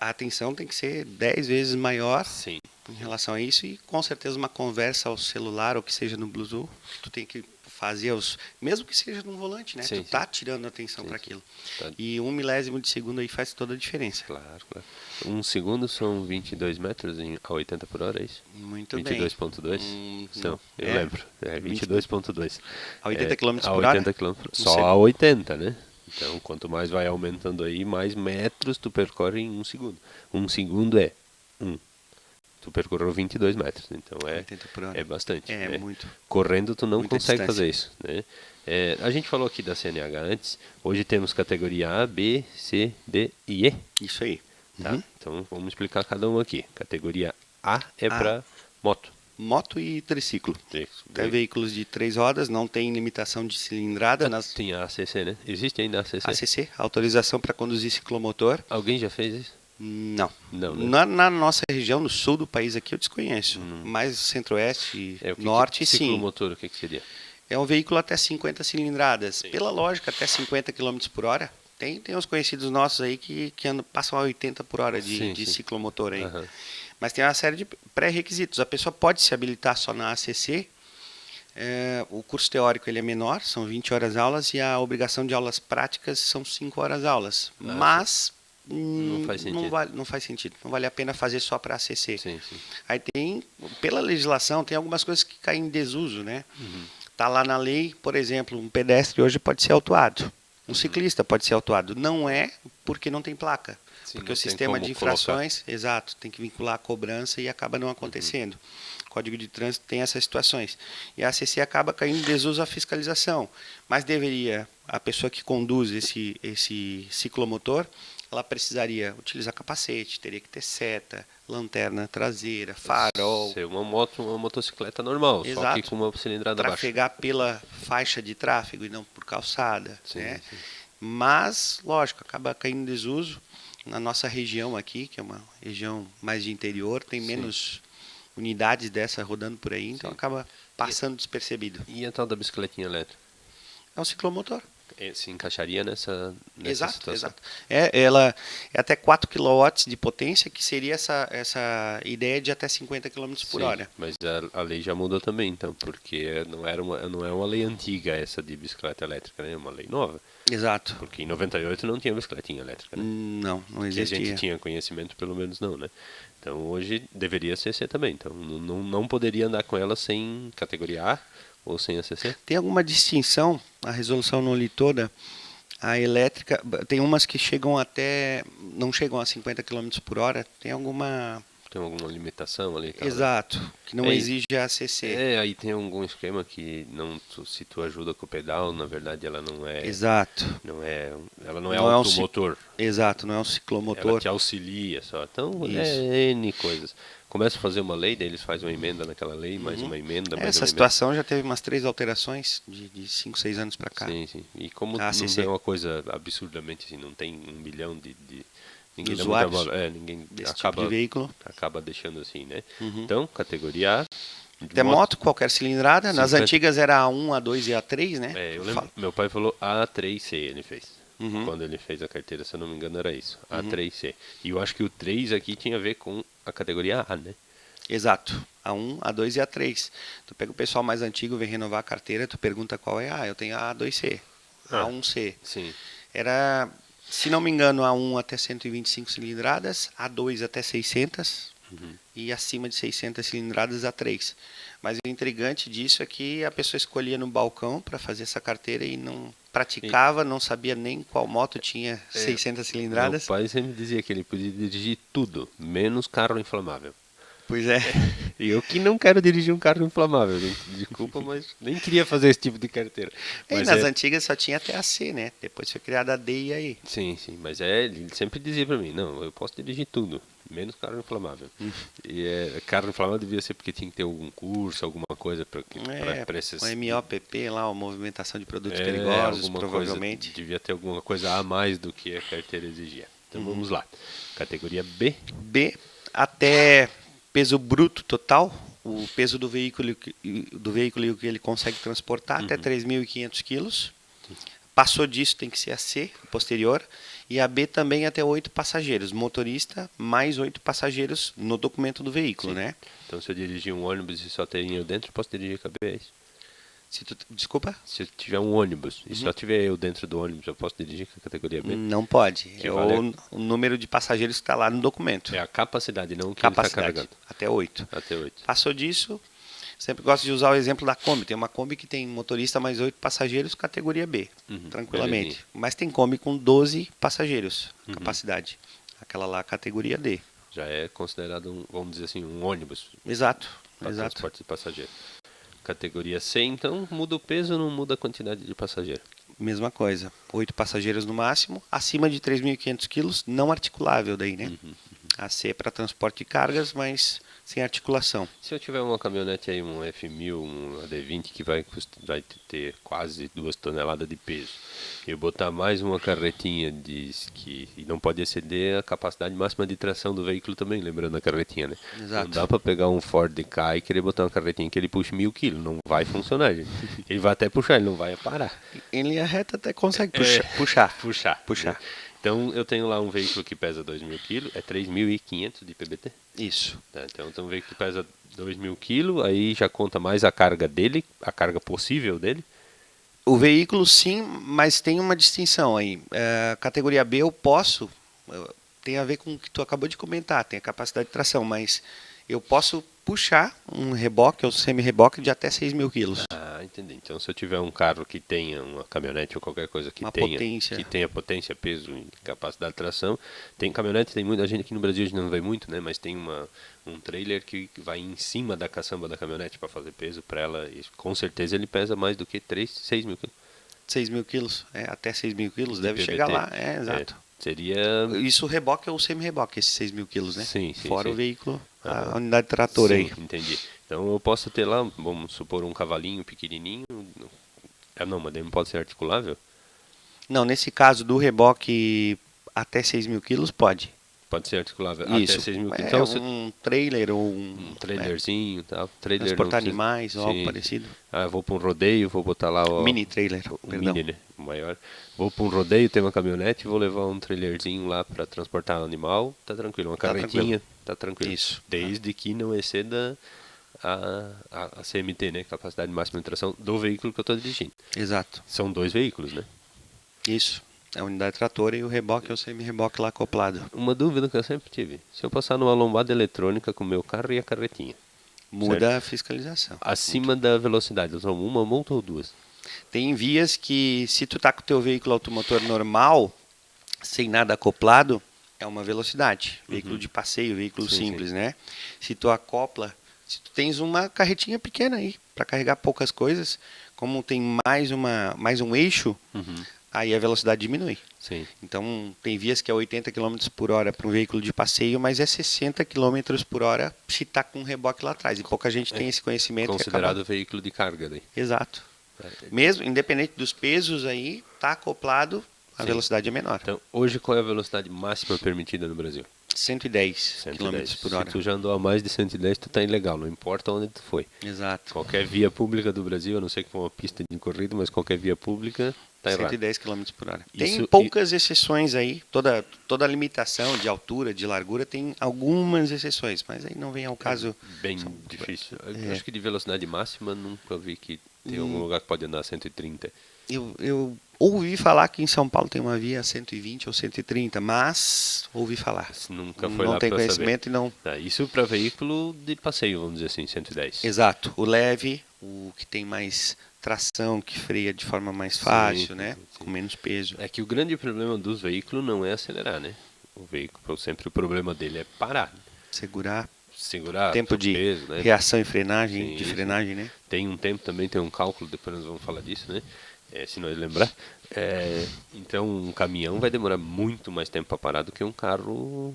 B: a atenção tem que ser 10 vezes maior
A: Sim.
B: em relação a isso. E com certeza uma conversa ao celular, ou que seja no Bluetooth, tu tem que fazer mesmo que seja no volante, né? Tu tá tirando atenção para aquilo.
A: Tá.
B: E 1 milésimo de segundo aí faz toda a diferença.
A: Claro. 1 segundo são 22 metros a 80 por hora, é isso?
B: Muito
A: 22.2? Não, eu lembro. 22.2.
B: A 80 km por
A: hora? A 80 km. Só a 80, né? Então, quanto mais vai aumentando aí, mais metros tu percorre em 1 segundo. 1 segundo é 1. Tu percorreu 22 metros, então é bastante.
B: É muito.
A: Correndo tu não
B: muita
A: consegue
B: distância.
A: fazer isso, né? A gente falou aqui da CNH antes, hoje temos categoria A, B, C, D e E.
B: Isso aí.
A: Tá? Então vamos explicar cada um aqui. Categoria A é para moto.
B: Moto e triciclo.
A: Isso.
B: Até veículos de 3 rodas, não tem limitação de cilindrada.
A: Tem a ACC, né? Existe ainda a ACC?
B: ACC, autorização para conduzir ciclomotor.
A: Alguém já fez isso?
B: Não.
A: Não, né?
B: Na nossa região, no sul do país aqui, eu desconheço. Mas centro-oeste, norte, sim.
A: Ciclomotor, o que seria?
B: É um veículo até 50 cilindradas. Sim. Pela lógica, até 50 km por hora. Tem uns conhecidos nossos aí que passam a 80 por hora
A: Sim,
B: de
A: sim.
B: ciclomotor aí.
A: Aham.
B: Mas tem uma série de pré-requisitos. A pessoa pode se habilitar só na ACC. O curso teórico ele é menor, são 20 horas aulas, e a obrigação de aulas práticas são 5 horas aulas. Mas
A: Não faz sentido.
B: não faz sentido. Não vale a pena fazer só para ACC.
A: Sim, sim.
B: Aí pela legislação, tem algumas coisas que caem em desuso, né? Tá lá na lei, por exemplo, um pedestre hoje pode ser autuado. Um ciclista pode ser autuado. Não é porque não tem placa.
A: Sim,
B: porque
A: não
B: o
A: tem
B: sistema
A: como
B: de infrações, exato, tem que vincular a cobrança e acaba não acontecendo. O Código de Trânsito tem essas situações. E a ACC acaba caindo em desuso à fiscalização. Mas deveria, a pessoa que conduz esse ciclomotor, ela precisaria utilizar capacete, teria que ter seta, lanterna traseira, farol.
A: Ser uma motocicleta normal, só que
B: Exato.
A: com uma cilindrada baixa.
B: Trafegar pela faixa de tráfego e não por calçada.
A: Sim,
B: né?
A: sim.
B: Mas, lógico, acaba caindo em desuso. Na nossa região aqui, que é uma região mais de interior, tem menos unidades dessa rodando por aí, então acaba passando despercebido.
A: E a tal da bicicletinha elétrica?
B: É um ciclomotor.
A: Se encaixaria nessa
B: Exato,
A: situação?
B: exato. Ela é até 4 kW de potência, que seria essa ideia de até 50 km por
A: Sim,
B: hora.
A: mas a lei já mudou também, então, porque não é uma lei antiga essa de bicicleta elétrica, né? É uma lei nova.
B: Exato.
A: Porque em 98 não tinha bicicletinha elétrica, né?
B: Não
A: Que a
B: existia.
A: gente tinha conhecimento, pelo menos não, né? Então hoje deveria CC também. Então não poderia andar com ela sem categoria A ou sem ACC?
B: Tem alguma distinção, a resolução não li toda, a elétrica, tem umas que não chegam a 50 km por hora, tem alguma...
A: Tem alguma limitação ali? Tal, né?
B: Exato, que não exige a ACC.
A: Aí tem algum esquema que se tu ajuda com o pedal, na verdade ela não é...
B: Exato.
A: Ela não é
B: Não é um
A: automotor.
B: Exato, não é um
A: Ela
B: ciclomotor.
A: te auxilia só. Então,
B: Isso.
A: N coisas. Começa a fazer uma lei, daí eles fazem uma emenda naquela lei, mais uma emenda, mais
B: Essa
A: uma
B: situação já teve umas 3 alterações de 5, 6 anos para cá.
A: emenda. Sim, sim. E como
B: A ACC.
A: não é uma coisa absurdamente assim, não tem 1 bilhão de ninguém dá
B: Usuários
A: muita bola. Ninguém
B: desse tipo de veículo.
A: acaba deixando assim, né? Então, categoria A.
B: Até moto, qualquer cilindrada. Nas
A: 50.
B: antigas era A1, A2 e A3, né?
A: Eu lembro, meu pai falou A3C ele fez.
B: Uhum.
A: Quando ele fez a carteira, se eu não me engano, era isso. A3C. E eu acho que o 3 aqui tinha a ver com a categoria A, né?
B: Exato. A1, A2 e A3. Tu pega o pessoal mais antigo, vem renovar a carteira, tu pergunta qual é. Eu tenho a A2C, A1C.
A: Sim.
B: Era, se não me engano, A1 até 125 cilindradas, A2 até 600 e acima de 600 cilindradas A3. Mas o intrigante disso é que a pessoa escolhia no balcão para fazer essa carteira e não praticava, não sabia nem qual moto tinha 600 cilindradas.
A: Meu pai sempre dizia que ele podia dirigir tudo, menos carro inflamável.
B: Pois é.
A: E eu que não quero dirigir um carro inflamável, desculpa, mas nem queria fazer esse tipo de carteira.
B: E
A: Mas
B: nas antigas só tinha até a C, né? Depois foi criada a D e a E.
A: Sim, mas ele sempre dizia pra mim, não, eu posso dirigir tudo, menos carro inflamável. E carro inflamável devia ser porque tinha que ter algum curso, alguma coisa para esses...
B: O MOPP lá, a movimentação de produtos perigosos, provavelmente.
A: Coisa, devia ter alguma coisa a mais do que a carteira exigia. Então vamos lá. Categoria B.
B: B, até peso bruto total, o peso do veículo e o que ele consegue transportar, até 3.500 quilos. Passou disso, tem que ser a C, posterior. E a B também até 8 passageiros. Motorista mais 8 passageiros no documento do veículo, né?
A: Então, se eu dirigir um ônibus e só ter eu dentro, eu posso dirigir com a B, é isso?
B: Desculpa?
A: Se eu tiver um ônibus e só tiver eu dentro do ônibus, eu posso dirigir com a categoria B?
B: Não pode.
A: Que
B: É
A: vale
B: o número de passageiros que está lá no documento.
A: É a capacidade, não o que ele está carregando.
B: Até 8.
A: Até 8.
B: Passou disso, sempre gosto de usar o exemplo da Kombi. Tem uma Kombi que tem motorista mais 8 passageiros, categoria B, tranquilamente.
A: belezinha.
B: Mas tem Kombi com 12 passageiros, capacidade. Aquela lá, categoria D.
A: Já é considerado, vamos dizer assim, um ônibus
B: Exato,
A: para
B: exato.
A: transporte de passageiro. Categoria C, então, muda o peso, não muda a quantidade de passageiro.
B: Mesma coisa, 8 passageiros no máximo, acima de 3.500 quilos, não articulável daí, né? A C é para transporte de cargas, mas sem articulação.
A: Se eu tiver uma caminhonete aí, um F1000, um AD20 que vai ter quase 2 toneladas de peso, e eu botar mais uma carretinha e não pode exceder a capacidade máxima de tração do veículo também, lembrando a carretinha, né?
B: Exato.
A: Não dá para pegar um Ford Ka e querer botar uma carretinha que ele puxe 1000 kg, não vai funcionar, gente. Ele vai até puxar, ele não vai parar.
B: Em linha reta até consegue puxar.
A: Então eu tenho lá um veículo que pesa 2.000 kg, é 3.500 de PBT.
B: Isso.
A: Tá, então tem um veículo que pesa 2.000 kg, aí já conta mais a carga dele, a carga possível dele.
B: O veículo sim, mas tem uma distinção aí. Categoria B tem a ver com o que tu acabou de comentar, tem a capacidade de tração, mas eu posso puxar um reboque ou semi-reboque de até 6.000 quilos.
A: Ah, entendi. Então se eu tiver um carro que tenha uma caminhonete ou qualquer coisa que tenha potência, peso e capacidade de tração, tem caminhonete, tem muita gente aqui no Brasil, a gente não vê muito, né? Mas tem um trailer que vai em cima da caçamba da caminhonete para fazer peso para ela, e com certeza ele pesa mais do que 6.000 quilos.
B: 6.000 quilos, até 6.000 quilos, deve chegar lá, exato.
A: Seria...
B: Isso reboque ou semi-reboque, esses 6.000 quilos, né?
A: Sim,
B: Fora
A: sim.
B: O veículo, a unidade trator
A: sim,
B: aí.
A: Entendi. Então eu posso ter lá, vamos supor, um cavalinho pequenininho. Não, mas ele não pode ser articulável?
B: Não, nesse caso do reboque até 6.000 quilos, pode.
A: Pode ser articulável
B: Isso.
A: até 6.000 quilos.
B: Então, um trailer ou um
A: trailerzinho, tal. Trailer
B: transportar animais ou algo
A: sim.
B: parecido.
A: Ah, vou para um rodeio, vou botar lá o
B: Mini trailer, perdão.
A: mini, né? O maior. Vou para um rodeio, tem uma caminhonete, vou levar um trailerzinho lá para transportar o animal, tá tranquilo. Uma carretinha, tá tranquilo.
B: Isso.
A: Desde que não exceda a CMT, né? Capacidade máxima de tração do veículo que eu estou dirigindo.
B: Exato.
A: São 2 veículos, né?
B: Isso. A unidade trator e o reboque ou semi-reboque lá acoplado.
A: Uma dúvida que eu sempre tive. Se eu passar numa lombada eletrônica com o meu carro e a carretinha,
B: muda
A: certo?
B: A fiscalização.
A: Acima da velocidade, eu tomo uma multa ou 2?
B: Tem vias que, se tu tá com o teu veículo automotor normal, sem nada acoplado, é uma velocidade. Veículo de passeio, veículo simples, né? Se tu acopla, se tu tens uma carretinha pequena aí, para carregar poucas coisas, como tem mais um eixo, aí a velocidade diminui.
A: Sim.
B: Então, tem vias que é 80 km por hora para um veículo de passeio, mas é 60 km por hora se está com um reboque lá atrás. E pouca gente tem esse conhecimento.
A: Considerado veículo de carga daí.
B: Exato. Mesmo, independente dos pesos aí, está acoplado, a velocidade é menor.
A: Então, hoje qual é a velocidade máxima permitida no Brasil?
B: 110 km por hora.
A: Se tu já andou a mais de 110, tu tá ilegal, não importa onde tu foi.
B: Exato.
A: Qualquer via pública do Brasil, a não ser que for uma pista de corrida, mas qualquer via pública tá errado.
B: 110 km por hora. Tem poucas exceções aí, toda limitação de altura, de largura, tem algumas exceções, mas aí não vem ao caso.
A: Bem difícil. Eu acho que de velocidade máxima nunca vi que tem algum lugar que pode andar a 130.
B: Eu ouvi falar que em São Paulo tem uma via 120 ou 130, mas ouvi falar.
A: Nunca foi
B: não
A: lá
B: tem
A: pra
B: conhecimento
A: saber.
B: e não.
A: Tá, isso para veículo de passeio, vamos dizer assim, 110.
B: Exato. O leve, o que tem mais tração, que freia de forma mais fácil, né?
A: Sim.
B: Com menos peso.
A: É que o grande problema dos veículos não é acelerar, né? O veículo, sempre o problema dele é parar.
B: Segurar.
A: Tempo de peso, né?
B: Reação e frenagem,
A: Sim,
B: frenagem, né?
A: Tem um tempo também, tem um cálculo, depois nós vamos falar disso, né? Se nós lembrar. Então, um caminhão vai demorar muito mais tempo para parar do que um carro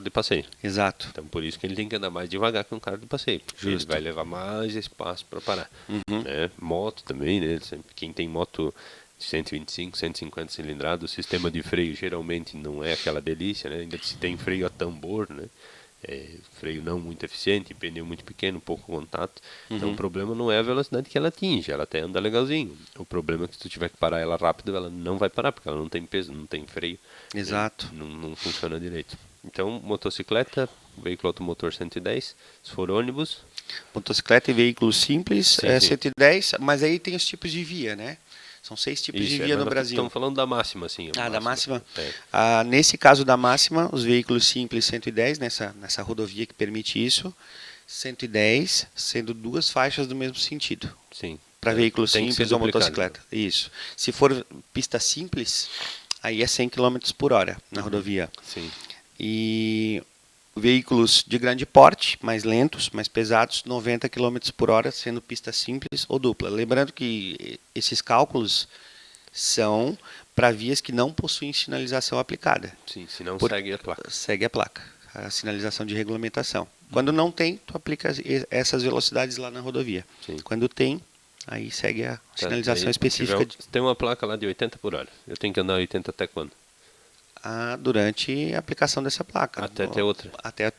A: de passeio.
B: Exato.
A: Então, por isso que ele tem que andar mais devagar que um carro de passeio. Porque ele vai levar mais espaço para parar. Né? Moto também, né? Quem tem moto de 125, 150 cilindrada, o sistema de freio geralmente não é aquela delícia, né? Ainda se tem freio a tambor, né? Freio não muito eficiente, pneu muito pequeno, pouco contato. Então o problema não é a velocidade que ela atinge, ela até anda legalzinho. O problema é que se tu tiver que parar ela rápido, ela não vai parar, porque ela não tem peso, não tem freio.
B: Exato.
A: Não funciona direito. Então, motocicleta, veículo automotor 110, se for ônibus...
B: Motocicleta e veículo simples,
A: sim.
B: 110, mas aí tem os tipos de via, né? São 6 tipos de via no Brasil.
A: Estamos falando da máxima, assim.
B: Da máxima. Nesse caso da máxima, os veículos simples 110, nessa rodovia que permite isso, 110, sendo 2 faixas do mesmo sentido.
A: Sim.
B: Para veículo simples ou motocicleta.
A: Né?
B: Isso. Se for pista simples, aí é 100 km por hora na rodovia.
A: Sim.
B: E veículos de grande porte, mais lentos, mais pesados, 90 km por hora, sendo pista simples ou dupla. Lembrando que esses cálculos são para vias que não possuem sinalização aplicada.
A: Sim, senão segue a placa.
B: Segue a placa. a sinalização de regulamentação. Quando não tem, tu aplica essas velocidades lá na rodovia.
A: Sim.
B: Quando tem, aí segue a sinalização específica.
A: Tem uma placa lá de 80 por hora. Eu tenho que andar 80 até quando?
B: Durante a aplicação dessa placa.
A: Até ter outra.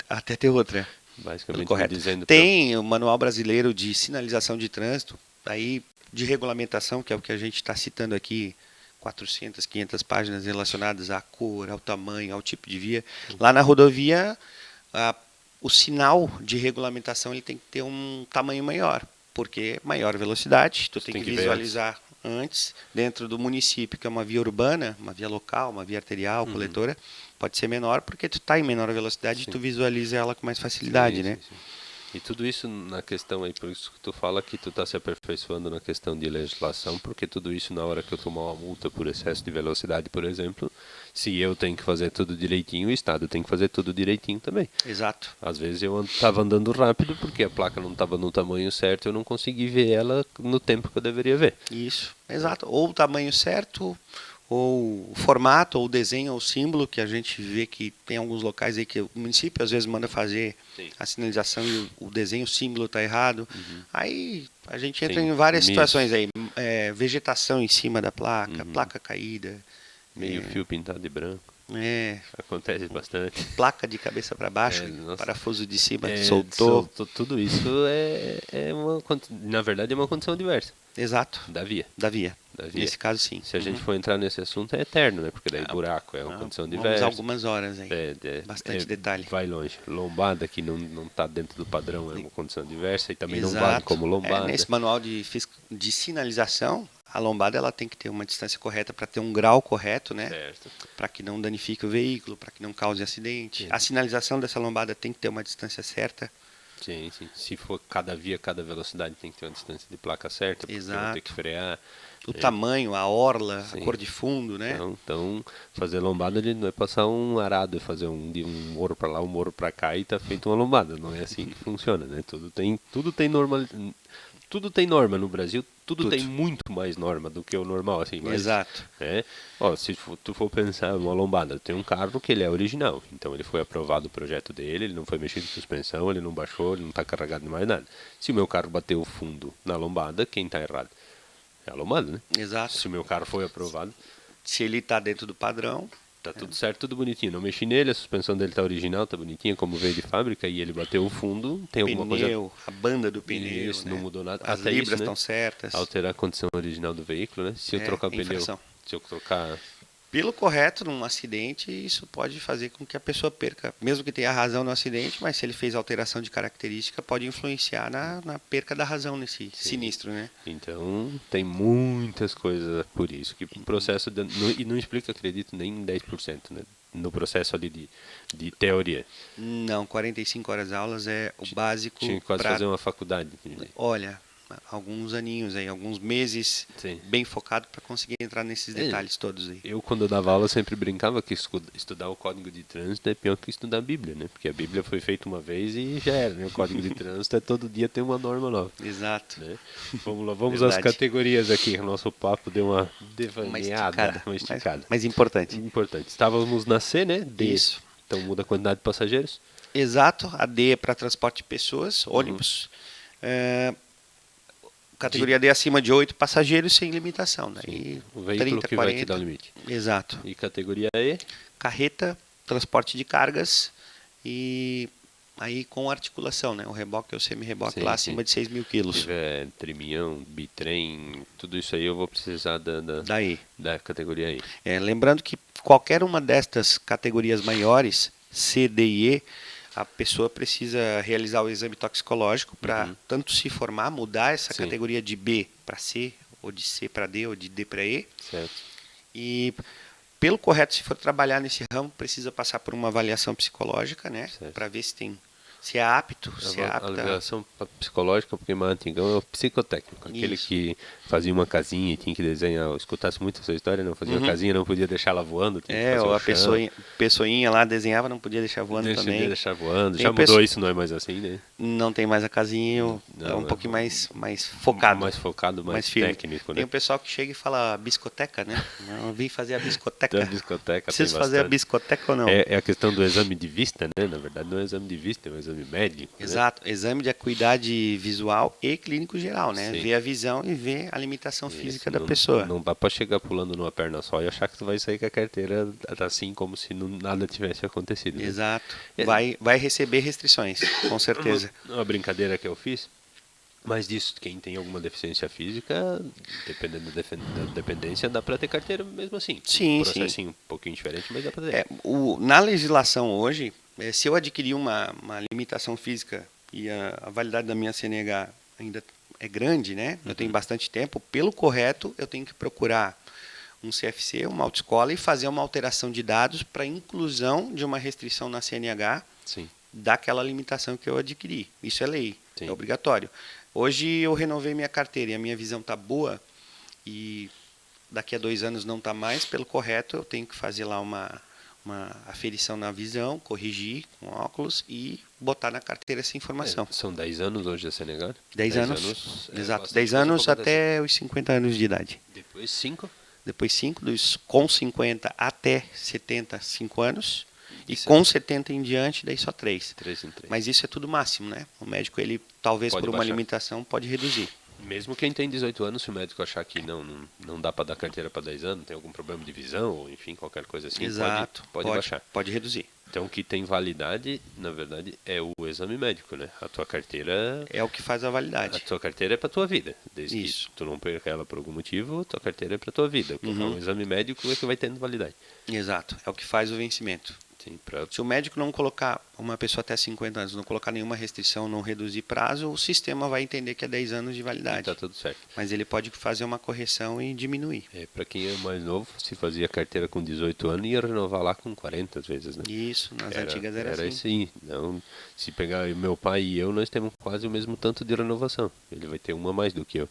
B: Até ter outra.
A: Basicamente
B: Correto.
A: dizendo
B: Tem o Manual Brasileiro de Sinalização de Trânsito, aí de regulamentação, que é o que a gente está citando aqui, 400, 500 páginas relacionadas à cor, ao tamanho, ao tipo de via. Lá na rodovia, o sinal de regulamentação ele tem que ter um tamanho maior, porque maior velocidade, tu tem que visualizar antes, dentro do município, que é uma via urbana, uma via local, uma via arterial, coletora, pode ser menor, porque tu está em menor velocidade e tu visualiza ela com mais facilidade, né?
A: Sim. E tudo isso na questão aí, por isso que tu fala que tu está se aperfeiçoando na questão de legislação, porque tudo isso na hora que eu tomar uma multa por excesso de velocidade, por exemplo, se eu tenho que fazer tudo direitinho, o Estado tem que fazer tudo direitinho também.
B: Exato.
A: Às vezes eu estava andando rápido porque a placa não estava no tamanho certo, eu não consegui ver ela no tempo que eu deveria ver.
B: Isso, exato. Ou o tamanho certo, ou o formato, ou o desenho, ou o símbolo, que a gente vê que tem alguns locais aí que o município às vezes manda fazer a sinalização e o desenho, o símbolo está errado. Aí a gente entra em várias situações aí. Vegetação em cima da placa, placa caída.
A: Meio fio pintado de branco. Acontece bastante.
B: Placa de cabeça para baixo, parafuso de cima soltou.
A: Tudo isso na verdade é uma condição diversa.
B: Exato.
A: Da via.
B: Nesse caso, sim.
A: Se a gente for entrar nesse assunto, é eterno, né? Porque daí buraco é uma condição diversa.
B: Vamos algumas horas aí. Bastante detalhe.
A: Vai longe. Lombada, que não está dentro do padrão, é uma condição diversa e também não vale como lombada.
B: Nesse manual de sinalização, a lombada ela tem que ter uma distância correta para ter um grau correto, né? Para que não danifique o veículo, para que não cause acidente. A sinalização dessa lombada tem que ter uma distância certa.
A: Sim. Se for cada via, cada velocidade tem que ter uma distância de placa certa, porque vai ter que frear.
B: O tamanho, a orla, a cor de fundo, né?
A: Então, fazer lombada não é passar um arado, é fazer um moro para lá, um moro para cá e tá feito uma lombada. Não é assim que funciona, né? Tudo tem norma no Brasil, tudo tem muito mais norma do que o normal, assim. Mas,
B: exato.
A: Se tu for pensar uma lombada, tem um carro que ele é original, então ele foi aprovado o projeto dele, ele não foi mexido em suspensão, ele não baixou, ele não está carregado de mais nada. Se o meu carro bateu o fundo na lombada, quem está errado? É a lombada, né?
B: Exato.
A: Se o meu carro foi aprovado.
B: Se ele está dentro do padrão.
A: Tá tudo certo, tudo bonitinho. Não mexi nele, a suspensão dele tá original, tá bonitinha, como veio de fábrica, e ele bateu o fundo, tem alguma coisa...
B: a banda do pneu,
A: isso, não mudou nada.
B: As libras estão certas.
A: Alterar a condição original do veículo, né? Se eu trocar o pneu, se eu trocar...
B: Pelo correto, num acidente, isso pode fazer com que a pessoa perca, mesmo que tenha razão no acidente, mas se ele fez alteração de característica, pode influenciar na perca da razão nesse sinistro, né?
A: Então, tem muitas coisas por isso, que o processo, e não explica, acredito, nem 10%, né? No processo ali de teoria.
B: Não, 45 horas de aulas é o básico.
A: Tinha que quase fazer uma faculdade.
B: Olha, alguns aninhos aí, alguns meses, bem focado para conseguir entrar nesses detalhes todos aí.
A: Eu, quando eu dava aula, sempre brincava que estudar o Código de Trânsito é pior que estudar a Bíblia, né? Porque a Bíblia foi feita uma vez e já era, né? O Código de Trânsito é todo dia tem uma norma nova.
B: Exato.
A: Né? Vamos lá, vamos às categorias aqui. O nosso papo deu uma devaneada, uma esticada.
B: Mas importante.
A: Importante. Estávamos na C, né? D.
B: Isso.
A: Então muda a quantidade de passageiros.
B: Exato. A D é para transporte de pessoas, ônibus. Categoria D acima de 8 passageiros sem limitação. Daí
A: o veículo 30, que 40. Vai te dar o limite.
B: Exato.
A: E categoria E?
B: Carreta, transporte de cargas e aí com articulação, né? O reboque ou o semi-reboque lá acima de 6 mil quilos.
A: Se tiver trimião, bitrem, tudo isso aí eu vou precisar da categoria E.
B: Lembrando que qualquer uma destas categorias maiores, C, D e E, a pessoa precisa realizar o exame toxicológico para tanto se formar, mudar essa categoria de B para C, ou de C para D, ou de D para E.
A: Certo.
B: E, pelo correto, se for trabalhar nesse ramo, precisa passar por uma avaliação psicológica, né? Para ver se é apto, se é apta.
A: A avaliação psicológica, porque mais antigão é o psicotécnico. Aquele que fazia uma casinha e tinha que desenhar. Eu escutasse muito essa história, não fazia uma casinha, não podia deixar ela voando.
B: Ou a pessoinha lá desenhava, não podia deixar voando também.
A: Podia deixar voando. Já mudou isso, não é mais assim, né?
B: Não tem mais a casinha, é um pouquinho mais focado.
A: Mais focado, mais
B: firme.
A: técnico, né?
B: Tem o pessoal que chega e fala biscoteca, né? Eu vim fazer a biscoteca.
A: Então, a biscoteca
B: Preciso fazer a biscoteca ou não?
A: É a questão do exame de vista, né? Na verdade, não é um exame de vista, é um exame médico.
B: Exato,
A: né?
B: Exame de acuidade visual e clínico geral, né?
A: Sim.
B: Ver a visão e ver a limitação física da pessoa.
A: Não dá pra chegar pulando numa perna só e achar que tu vai sair com a carteira assim, como se nada tivesse acontecido. Né?
B: Exato. Vai receber restrições, com certeza.
A: Uma brincadeira que eu fiz, mas disso, quem tem alguma deficiência física, dependendo da dependência, dá pra ter carteira mesmo assim.
B: Sim,
A: um processinho um pouquinho diferente, mas dá pra ter.
B: Na legislação hoje, se eu adquirir uma limitação física e a validade da minha CNH ainda é grande, né? Eu tenho bastante tempo, pelo correto, eu tenho que procurar um CFC, uma autoescola, e fazer uma alteração de dados para inclusão de uma restrição na CNH.
A: Sim.
B: Daquela limitação que eu adquiri. Isso é lei,
A: Sim.
B: é obrigatório. Hoje eu renovei minha carteira e a minha visão está boa e daqui a 2 anos não está mais, pelo correto eu tenho que fazer lá uma aferição na visão, corrigir com óculos e botar na carteira essa informação.
A: São 10 anos hoje a CNH?
B: 10 anos, exato. 10 anos até os 50 anos de idade.
A: Depois 5?
B: Depois 5, com 50 até 75 anos. E com 70 em diante, daí só 3.
A: 3 em 3.
B: Mas isso é tudo máximo, né? O médico, ele talvez
A: Pode
B: por uma
A: baixar.
B: Limitação, pode reduzir.
A: Mesmo quem tem 18 anos, se o médico achar que não dá para dar carteira para 10 anos, tem algum problema de visão, ou enfim, qualquer coisa assim,
B: Exato.
A: pode baixar.
B: Pode reduzir.
A: Então, o que tem validade, na verdade, é o exame médico, né? A tua carteira...
B: É o que faz a validade.
A: A tua carteira é para tua vida. Desde
B: Isso.
A: que tu não perca ela por algum motivo, tua carteira é para tua vida. Então, o exame médico é que vai tendo validade.
B: Exato. É o que faz o vencimento.
A: Sim,
B: Se o médico não colocar, uma pessoa até 50 anos, não colocar nenhuma restrição, não reduzir prazo, o sistema vai entender que é 10 anos de validade.
A: Tá tudo certo.
B: Mas ele pode fazer uma correção e diminuir.
A: Para quem é mais novo, se fazia carteira com 18 anos, ia renovar lá com 40 às vezes, né?
B: Isso, nas antigas era assim.
A: Assim. Então, se pegar meu pai e eu, nós temos quase o mesmo tanto de renovação. Ele vai ter uma mais do que eu.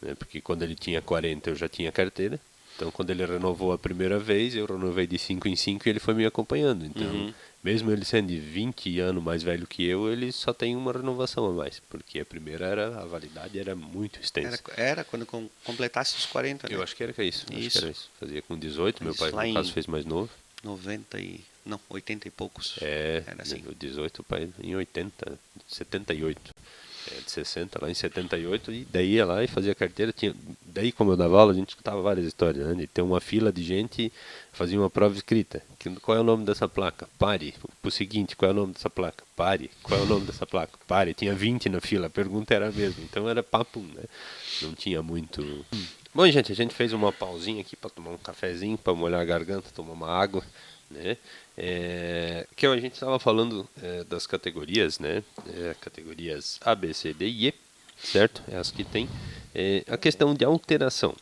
A: Né? Porque quando ele tinha 40, eu já tinha carteira. Então, quando ele renovou a primeira vez, eu renovei de 5 em 5 e ele foi me acompanhando. Então, mesmo ele sendo de 20 anos mais velho que eu, ele só tem uma renovação a mais. Porque a primeira, a validade era muito extensa.
B: Era quando completasse os 40, né?
A: Eu acho que era isso. Acho que era isso. Fazia com 18, meu pai, no caso, fez mais novo.
B: 80 e poucos.
A: Era assim. 18, o pai em 80, 78. De 60 lá em 78, e daí ia lá e fazia carteira. Daí, como eu dava aula, a gente escutava várias histórias, né? De ter uma fila de gente, fazia uma prova escrita. Qual é o nome dessa placa? Pare. Pro seguinte, qual é o nome dessa placa? Pare. Qual é o nome dessa placa? Pare. Tinha 20 na fila, a pergunta era a mesma. Então era papo, né? Não tinha muito... Bom, gente, a gente fez uma pausinha aqui para tomar um cafezinho, para molhar a garganta, tomar uma água, né? Que a gente estava falando das categorias, né? Categorias A, B, C, D e E, certo? É as que tem. A questão de alteração.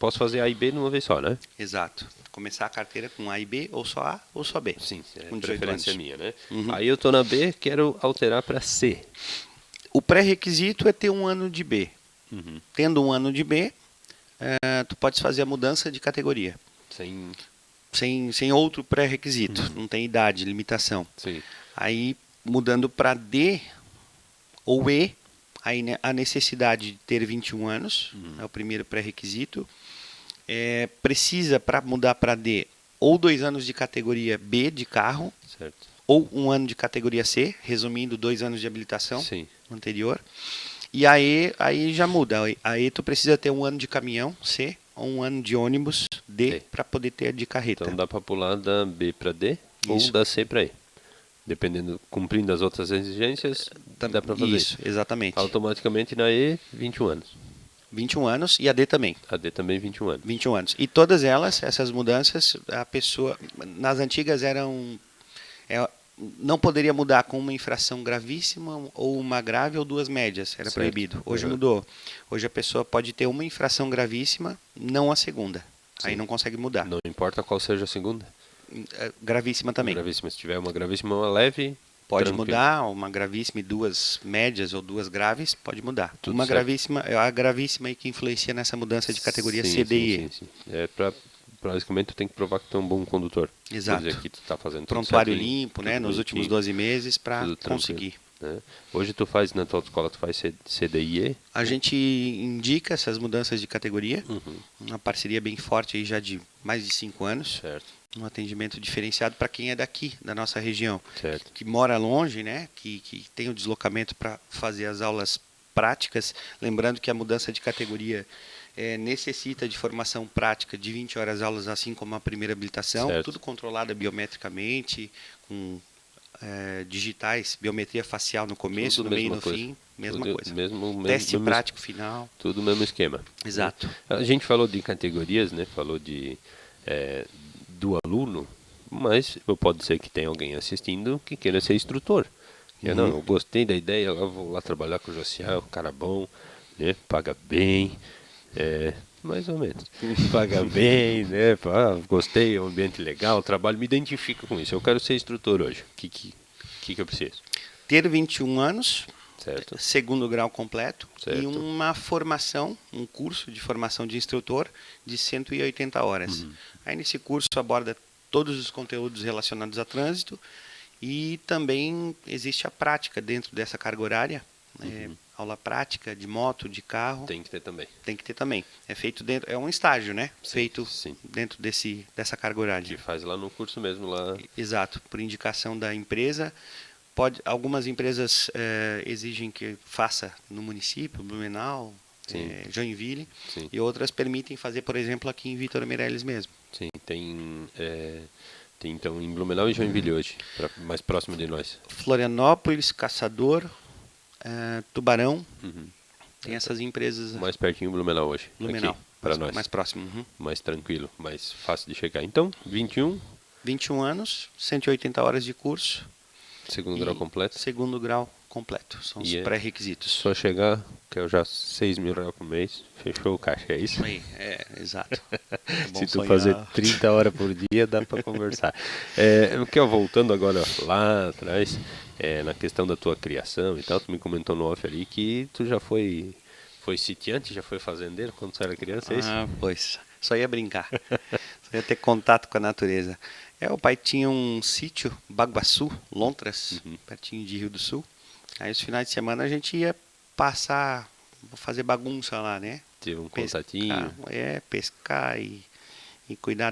A: Posso fazer A e B numa vez só, né?
B: Exato. Começar a carteira com A e B, ou só A ou só B.
A: Sim,
B: com
A: preferência minha, né? Aí eu tô na B, quero alterar para C.
B: O pré-requisito é ter 1 ano de B. Tendo 1 ano de B, tu podes fazer a mudança de categoria. Sem outro pré-requisito. Não tem idade, limitação.
A: Sim.
B: Aí, mudando para D ou E, aí a necessidade de ter 21 anos, é o primeiro pré-requisito. Precisa, para mudar para D, ou 2 anos de categoria B de carro,
A: certo.
B: Ou 1 ano de categoria C, resumindo, 2 anos de habilitação.
A: Sim.
B: Anterior. E aí já muda. Aí tu precisa ter 1 ano de caminhão, C, ou 1 ano de ônibus, D, para poder ter de carreta.
A: Então dá para pular da B para D,
B: Isso.
A: ou da C para E. Dependendo, cumprindo as outras exigências, dá para fazer
B: isso. Exatamente.
A: Automaticamente na E, 21 anos.
B: 21 anos e a D também.
A: A D também 21 anos.
B: 21 anos. E todas elas, essas mudanças, a pessoa... Nas antigas eram... não poderia mudar com uma infração gravíssima, ou uma grave, ou 2 médias. Era proibido. Hoje mudou. Hoje a pessoa pode ter uma infração gravíssima, não a segunda. Sim. Aí não consegue mudar.
A: Não importa qual seja a segunda?
B: Gravíssima também.
A: Gravíssima. Se tiver uma gravíssima, uma leve...
B: Pode mudar, uma gravíssima e 2 médias ou 2 graves, pode mudar.
A: Tudo
B: uma
A: certo.
B: gravíssima, a gravíssima aí que influencia nessa mudança de categoria C, D e E.
A: Sim. Basicamente, tu tem que provar que tu é um bom condutor.
B: Exato.
A: Quer dizer que tu tá fazendo
B: prontuário
A: tudo certinho,
B: limpo, né, nos últimos 12 meses para conseguir.
A: né? Hoje tu faz, na tua escola, tu faz CDIE?
B: A gente indica essas mudanças de categoria, uma parceria bem forte aí já de mais de 5 anos.
A: Certo.
B: Um atendimento diferenciado para quem é daqui, da nossa região,
A: Certo.
B: que mora longe, né? Que tem o deslocamento para fazer as aulas práticas. Lembrando que a mudança de categoria necessita de formação prática de 20 horas aulas, assim como a primeira habilitação,
A: Certo.
B: tudo controlado biometricamente, com digitais, biometria facial no começo,
A: Tudo
B: no meio e
A: mesma
B: no
A: coisa.
B: fim, mesma
A: Tudo
B: coisa. Teste
A: mesmo
B: prático final.
A: Tudo mesmo esquema.
B: Exato.
A: A gente falou de categorias, né? Falou do aluno, mas pode ser que tenha alguém assistindo que queira ser instrutor. Não, eu gostei da ideia, eu vou lá trabalhar com o Josiel, cara bom, né? Paga bem, mais ou menos. Paga bem, né? Gostei, é um ambiente legal, trabalho, me identifico com isso. Eu quero ser instrutor hoje. O que eu preciso?
B: Ter 21 anos,
A: Certo.
B: segundo grau completo,
A: Certo.
B: e uma formação, um curso de formação de instrutor de 180 horas. Aí nesse curso aborda todos os conteúdos relacionados a trânsito e também existe a prática dentro dessa carga horária, aula prática de moto, de carro.
A: Tem que ter também.
B: Tem que ter também. É feito dentro, é um estágio, né?
A: Sim,
B: feito
A: sim.
B: dentro dessa carga horária.
A: Que faz lá no curso mesmo, lá.
B: Exato, por indicação da empresa. Algumas empresas exigem que faça no município, Blumenau, Joinville,
A: Sim.
B: e outras permitem fazer, por exemplo, aqui em Vitor Meirelles mesmo.
A: Sim, tem então em Blumenau e Joinville hoje, mais próximo de nós.
B: Florianópolis, Caçador, Tubarão, tem essas empresas.
A: Mais pertinho Blumenau hoje,
B: Blumenau,
A: aqui, para nós.
B: mais próximo.
A: Mais tranquilo, mais fácil de chegar. Então, 21.
B: 21 anos, 180 horas de curso.
A: Segundo grau completo.
B: Segundo grau completo, são os pré-requisitos.
A: Só chegar, que eu já R$6.000 por mês, fechou o caixa, é isso?
B: Aí, exato.
A: Se tu fazer 30 horas por dia, dá para conversar. Voltando agora lá atrás, na questão da tua criação e tal, tu me comentou no off ali que tu já foi sitiante, já foi fazendeiro quando tu era criança, é isso?
B: Pois, só ia brincar, só ia ter contato com a natureza. O pai tinha um sítio, Baguaçu, Lontras, pertinho de Rio do Sul. Aí os finais de semana a gente ia fazer bagunça lá, né?
A: Tive um contatinho.
B: Pescar e cuidar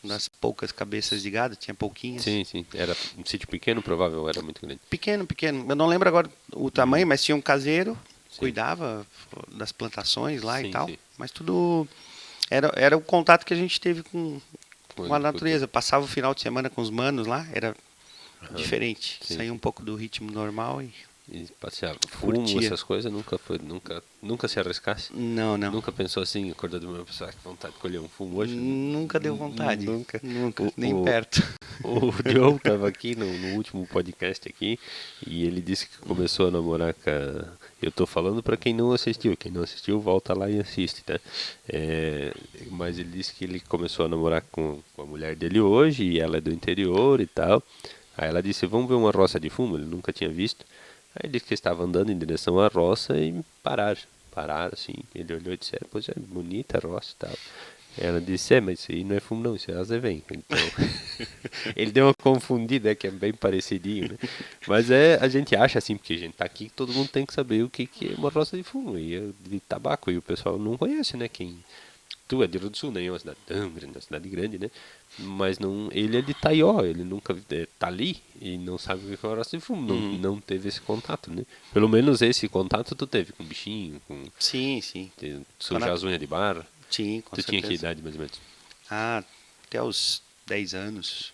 B: das poucas cabeças de gado, tinha pouquinhas.
A: Sim, era um sítio pequeno, provável, era muito grande.
B: Pequeno, eu não lembro agora o tamanho, mas tinha um caseiro, cuidava das plantações lá e tal. Sim. Mas tudo era o contato que a gente teve com a natureza. Passava o final de semana com os manos lá, era diferente. Saía um pouco do ritmo normal e
A: passeava. Fumo, essas coisas, nunca se arriscasse?
B: Não.
A: Nunca pensou assim, acordar do meu pessoal, que vontade de colher um fumo hoje?
B: Nunca deu vontade.
A: Nunca.
B: Nem perto.
A: O Joe estava aqui no último podcast aqui e ele disse que começou a namorar com Eu tô falando para quem não assistiu. Quem não assistiu, volta lá e assiste, tá? Mas ele disse que ele começou a namorar com a mulher dele hoje e ela é do interior e tal. Aí ela disse, vamos ver uma roça de fumo? Ele nunca tinha visto. Aí ele disse que estava andando em direção à roça e pararam assim. Ele olhou e disse, pois é, bonita a roça e tal. Ela disse, mas isso aí não é fumo não, isso é azevém. Então, ele deu uma confundida, que é bem parecidinho, né? Mas a gente acha assim, porque a gente tá aqui, todo mundo tem que saber o que é uma roça de fumo e de tabaco, e o pessoal não conhece, né? Tu é de Rio do Sul, nem é uma cidade tão grande, uma cidade grande, né? Mas ele é de Taió, ele nunca tá ali e não sabe o que é uma roça de fumo, não teve esse contato, né? Pelo menos esse contato tu teve com bichinho, com...
B: Sim.
A: Sujar as unhas de barra.
B: Sim, com certeza.
A: Tu tinha que idade, mais ou menos?
B: Até os 10 anos.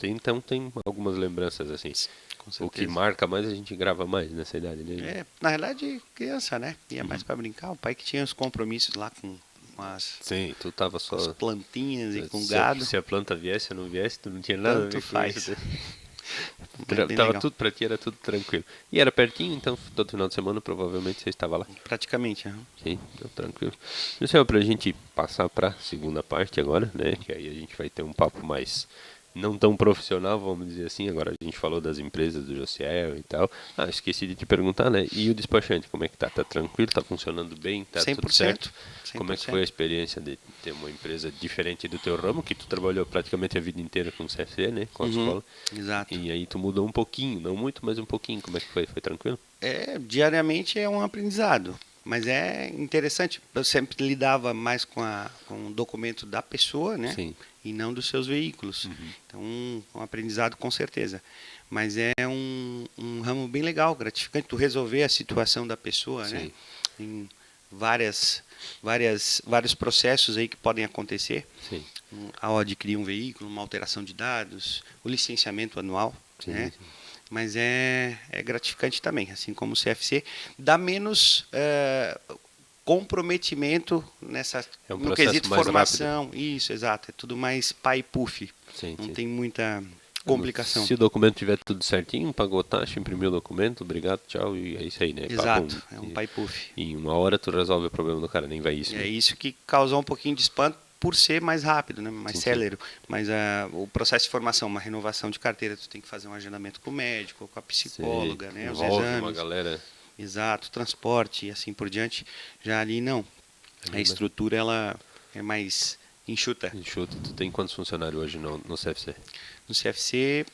A: Então tem algumas lembranças assim.
B: Com certeza.
A: O que marca mais, a gente grava mais nessa idade, né?
B: Na realidade, criança, né? Ia mais para brincar. O pai que tinha os compromissos lá com as...
A: Sim, tu tava só...
B: Com as plantinhas e com gado.
A: Se a planta viesse ou não viesse, tu não tinha nada.
B: Tanto faz.
A: Tudo pra ti, era tudo tranquilo. E era pertinho, então todo final de semana provavelmente você estava lá.
B: Praticamente,
A: Sim, então, tranquilo. Não sei, pra gente passar pra segunda parte agora, né? Que aí a gente vai ter um papo mais não tão profissional, vamos dizer assim. Agora a gente falou das empresas do Josiel e tal. Esqueci de te perguntar, né? E o despachante, como é que tá? Tá tranquilo? Tá funcionando bem? Tá
B: 100%,
A: tudo certo?
B: 100%.
A: Como é que foi a experiência de ter uma empresa diferente do teu ramo, que tu trabalhou praticamente a vida inteira com o CFC, né? Com a escola.
B: Exato.
A: E aí tu mudou um pouquinho, não muito, mas um pouquinho. Como é que foi? Foi tranquilo?
B: Diariamente é um aprendizado, mas é interessante. Eu sempre lidava mais com o documento da pessoa, né?
A: Sim.
B: E não dos seus veículos. Então, um aprendizado com certeza. Mas é um ramo bem legal, gratificante, tu resolver a situação da pessoa,
A: Sim.
B: né? Em vários processos aí que podem acontecer.
A: Sim.
B: Ao adquirir um veículo, uma alteração de dados, o licenciamento anual,
A: Sim,
B: né?
A: sim.
B: Mas é gratificante também, assim como o CFC. Dá menos comprometimento
A: É um
B: no
A: processo
B: quesito
A: mais
B: formação. Isso, exato. É tudo mais pai e puff.
A: Sim,
B: Não
A: sim.
B: tem muita complicação.
A: Se o documento tiver tudo certinho, pagou taxa, imprimiu o documento, obrigado, tchau, e é isso aí, né?
B: Exato,
A: Papum.
B: é um pai puff.
A: E em uma hora tu resolve o problema do cara, nem vai isso.
B: É
A: Né?
B: isso que causou um pouquinho de espanto por ser mais rápido, né? Mais
A: Sim,
B: célere. Mas o processo de formação, uma renovação de carteira, tu tem que fazer um agendamento com o médico, com a psicóloga, né? Os
A: Envolve
B: exames.
A: uma galera.
B: Exato, transporte e assim por diante. Já ali não. A estrutura ela é mais enxuta.
A: Enxuta. Tu tem quantos funcionários hoje no CFC?
B: No CFC,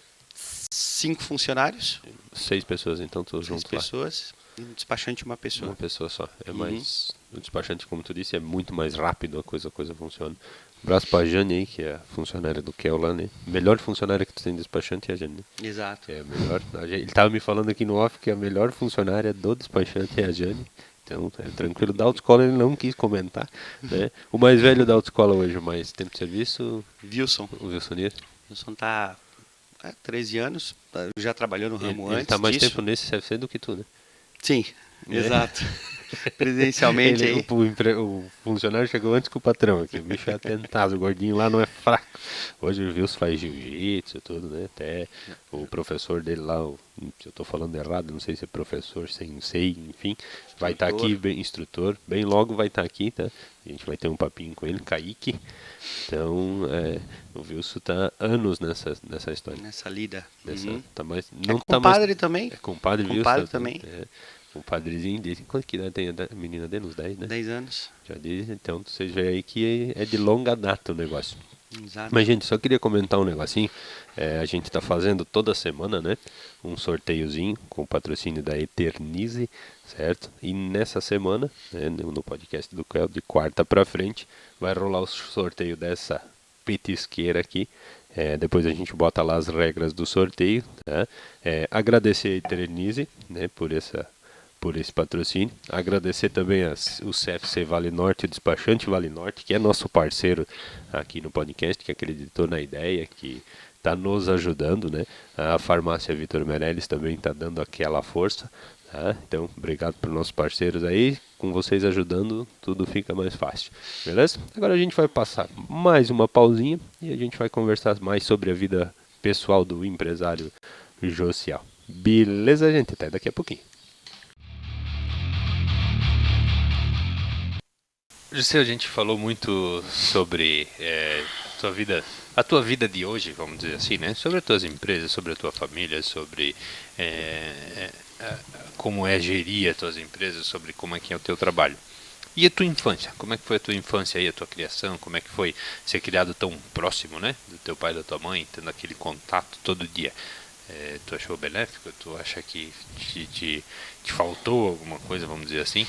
B: 5 funcionários.
A: 6 pessoas, então tu
B: 6
A: junto lá.
B: pessoas. E um despachante uma pessoa.
A: Uma pessoa só. É mais. O despachante, como tu disse, é muito mais rápido, a coisa funciona. Abraço pra Jane aí, que é a funcionária do Kel lá, né? Melhor funcionária que tu tem de despachante é a Jane. Né?
B: Exato.
A: É a melhor. Ele tava me falando aqui no off que a melhor funcionária do despachante é a Jane. Então, é tranquilo. Da autoescola ele não quis comentar, né? O mais velho da autoescola hoje, mais tempo de serviço?
B: Wilson.
A: O Wilsonir.
B: Wilson tá há 13 anos, já trabalhou no ramo antes
A: Ele tá mais
B: disso.
A: tempo nesse CFC do que tu, né?
B: Sim, exato. Presencialmente aí.
A: O funcionário chegou antes que o patrão aqui. O bicho é atentado, o gordinho lá não é fraco. Hoje o Wilson faz jiu-jitsu e tudo, né? Até o professor dele lá, se eu tô falando errado, não sei se é professor, sensei, enfim, vai estar aqui, instrutor, bem logo vai estar aqui, tá? A gente vai ter um papinho com ele, Kaique. Então, o Wilson tá anos nessa história.
B: Nessa lida.
A: Tá mais, não
B: é compadre
A: mais,
B: também.
A: É compadre Wilson.
B: Compadre também.
A: O padrezinho dele, quanto que idade tem a menina dele? Uns 10, né?
B: 10 anos.
A: Já diz, então vocês veem aí que é de longa data o negócio.
B: Exato.
A: Mas, gente, só queria comentar um negocinho. A gente está fazendo toda semana, né? Um sorteiozinho com o patrocínio da Eternize, certo? E nessa semana, né, no podcast do Kel, de quarta para frente, vai rolar o sorteio dessa petisqueira aqui. Depois a gente bota lá as regras do sorteio. Tá? Agradecer a Eternize, né, por esse patrocínio. Agradecer também o CFC Vale Norte, o despachante Vale Norte, que é nosso parceiro aqui no podcast, que acreditou na ideia, que está nos ajudando, né? A farmácia Vitor Meirelles também está dando aquela força. Tá? Então, obrigado para os nossos parceiros aí. Com vocês ajudando, tudo fica mais fácil. Beleza? Agora a gente vai passar mais uma pausinha e a gente vai conversar mais sobre a vida pessoal do empresário Josiel. Beleza, gente? Até daqui a pouquinho. José, a gente falou muito sobre a tua vida de hoje, vamos dizer assim, né? Sobre as tuas empresas, sobre a tua família, sobre como é gerir as tuas empresas, sobre como é que é o teu trabalho. E a tua infância? Como é que foi a tua infância aí, a tua criação? Como é que foi ser criado tão próximo, né? Do teu pai e da tua mãe, tendo aquele contato todo dia? Tu achou benéfico? Tu acha que te faltou alguma coisa, vamos dizer assim?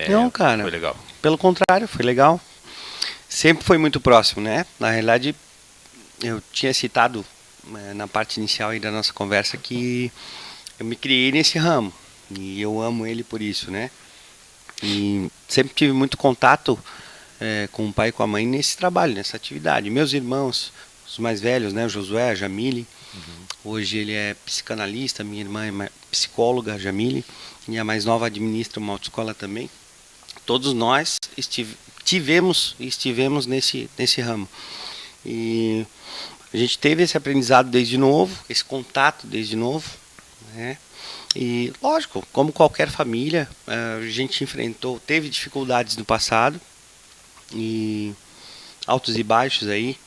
B: Não, cara.
A: Foi legal.
B: Pelo contrário, foi legal. Sempre foi muito próximo, né? Na realidade, eu tinha citado na parte inicial aí da nossa conversa que eu me criei nesse ramo. E eu amo ele por isso, né? E sempre tive muito contato com o pai e com a mãe nesse trabalho, nessa atividade. Meus irmãos, os mais velhos, né? O Josué, a Jamile. Hoje ele é psicanalista, minha irmã é psicóloga, a Jamile. E a mais nova administra uma autoescola também. Todos nós estivemos nesse ramo. E a gente teve esse aprendizado desde novo, esse contato desde novo, né? E lógico, como qualquer família, a gente teve dificuldades no passado, e altos e baixos aí,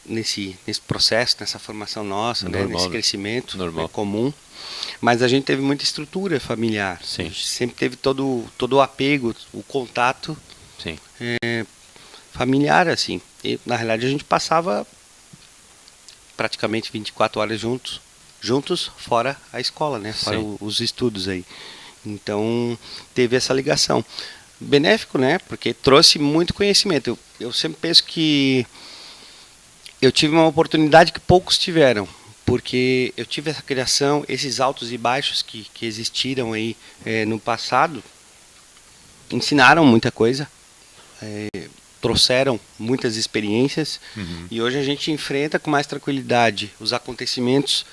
B: nesse processo, nessa formação nossa, né? Nesse crescimento comum. Mas a gente teve muita estrutura familiar.
A: Sim.
B: A gente sempre teve todo o apego, o contato familiar, assim. E, na realidade, a gente passava praticamente 24 horas juntos, fora a escola, né? Fora os estudos aí. Então, teve essa ligação. Benéfico, né? Porque trouxe muito conhecimento. Eu sempre penso que eu tive uma oportunidade que poucos tiveram, porque eu tive essa criação, esses altos e baixos que existiram aí no passado, ensinaram muita coisa, trouxeram muitas experiências, e hoje a gente enfrenta com mais tranquilidade os acontecimentos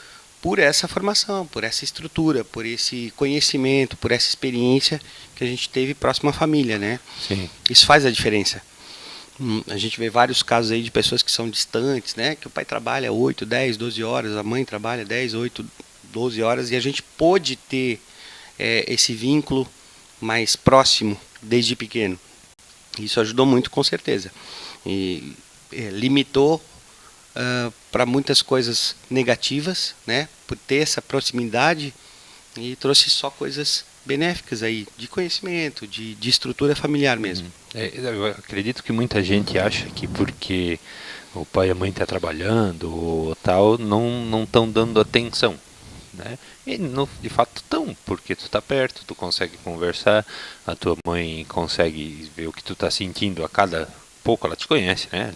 B: por essa formação, por essa estrutura, por esse conhecimento, por essa experiência que a gente teve próximo à família, né?
A: Sim.
B: Isso faz a diferença. A gente vê vários casos aí de pessoas que são distantes, né? Que o pai trabalha 8, 10, 12 horas, a mãe trabalha 10, 8, 12 horas, e a gente pôde ter esse vínculo mais próximo desde pequeno. Isso ajudou muito, com certeza. E limitou para muitas coisas negativas, né? Por ter essa proximidade, e trouxe só coisas benéficas aí, de conhecimento, de estrutura familiar mesmo.
A: Eu acredito que muita gente acha que porque o pai e a mãe estão trabalhando ou tal, não estão dando atenção, né? E de fato estão, porque tu está perto, tu consegue conversar, a tua mãe consegue ver o que tu está sentindo a cada pouco, ela te conhece, né?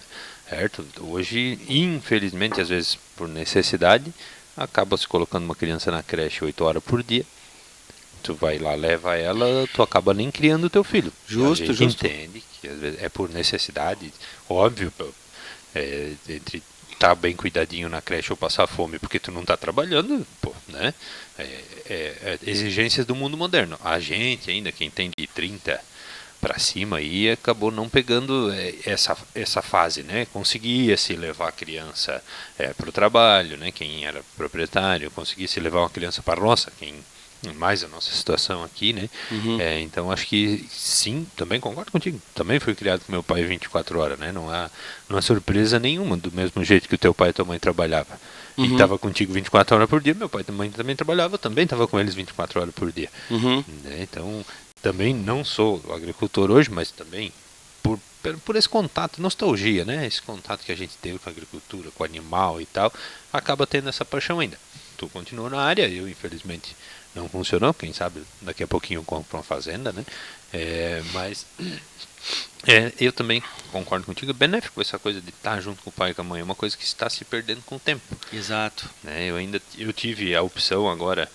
A: Certo? Hoje, infelizmente, às vezes por necessidade, acaba se colocando uma criança na creche 8 horas por dia. Tu vai lá, leva ela, tu acaba nem criando o teu filho.
B: Justo.
A: A gente entende que às vezes é por necessidade, óbvio, entre estar bem cuidadinho na creche ou passar fome porque tu não está trabalhando, pô, né? Exigências do mundo moderno. A gente ainda, quem tem de 30 para cima aí, acabou não pegando essa fase, né? Conseguia se levar a criança para o trabalho, né? Quem era proprietário, conseguia se levar uma criança para a roça, quem mais a nossa situação aqui, né? Então acho que sim, também concordo contigo. Também fui criado com meu pai 24 horas, né? Não há surpresa nenhuma, do mesmo jeito que o teu pai e tua mãe trabalhavam. E estava contigo 24 horas por dia, meu pai e tua mãe também trabalhava, também estava com eles 24 horas por dia. Né? Então, também não sou agricultor hoje, mas também por esse contato, nostalgia, né? Esse contato que a gente teve com a agricultura, com o animal e tal, acaba tendo essa paixão ainda. Tu continua na área, eu infelizmente não funcionou, quem sabe daqui a pouquinho eu compro uma fazenda, né? Mas eu também concordo contigo, é benéfico essa coisa de estar junto com o pai e com a mãe, é uma coisa que está se perdendo com o tempo.
B: Exato.
A: Né? Eu tive a opção agora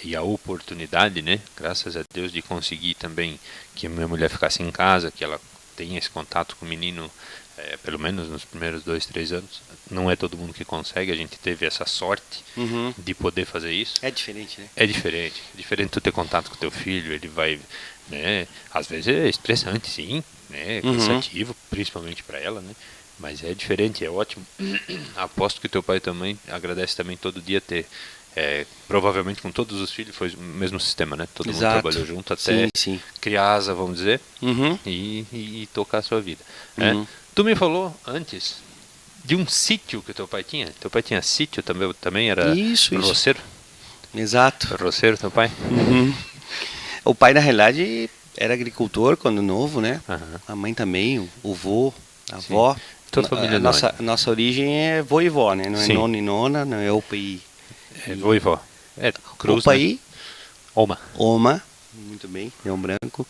A: e a oportunidade, né? Graças a Deus, de conseguir também que a minha mulher ficasse em casa, que ela tenha esse contato com o menino, pelo menos nos primeiros 2, 3 anos. Não é todo mundo que consegue, a gente teve essa sorte de poder fazer isso.
B: É diferente, né?
A: É diferente tu ter contato com teu filho, ele vai, né? Às vezes é estressante, sim, né? É cansativo, principalmente para ela, né? Mas é diferente, é ótimo. Aposto que teu pai também agradece também todo dia ter. Provavelmente com todos os filhos foi o mesmo sistema, né? Todo mundo trabalhou junto até criar asa, vamos dizer, e tocar a sua vida. Tu me falou antes de um sítio que teu pai tinha. Teu pai tinha sítio também era roceiro?
B: Exato.
A: Roceiro, teu pai?
B: O pai, na realidade, era agricultor quando novo, né? A mãe também, o vô, a avó.
A: Toda a família
B: nossa origem é vô e vó, né? Não é nona e nona, não é opa e...
A: vô e vó. Cruz,
B: opa
A: né?
B: e... Oma. Muito bem, Leão Branco.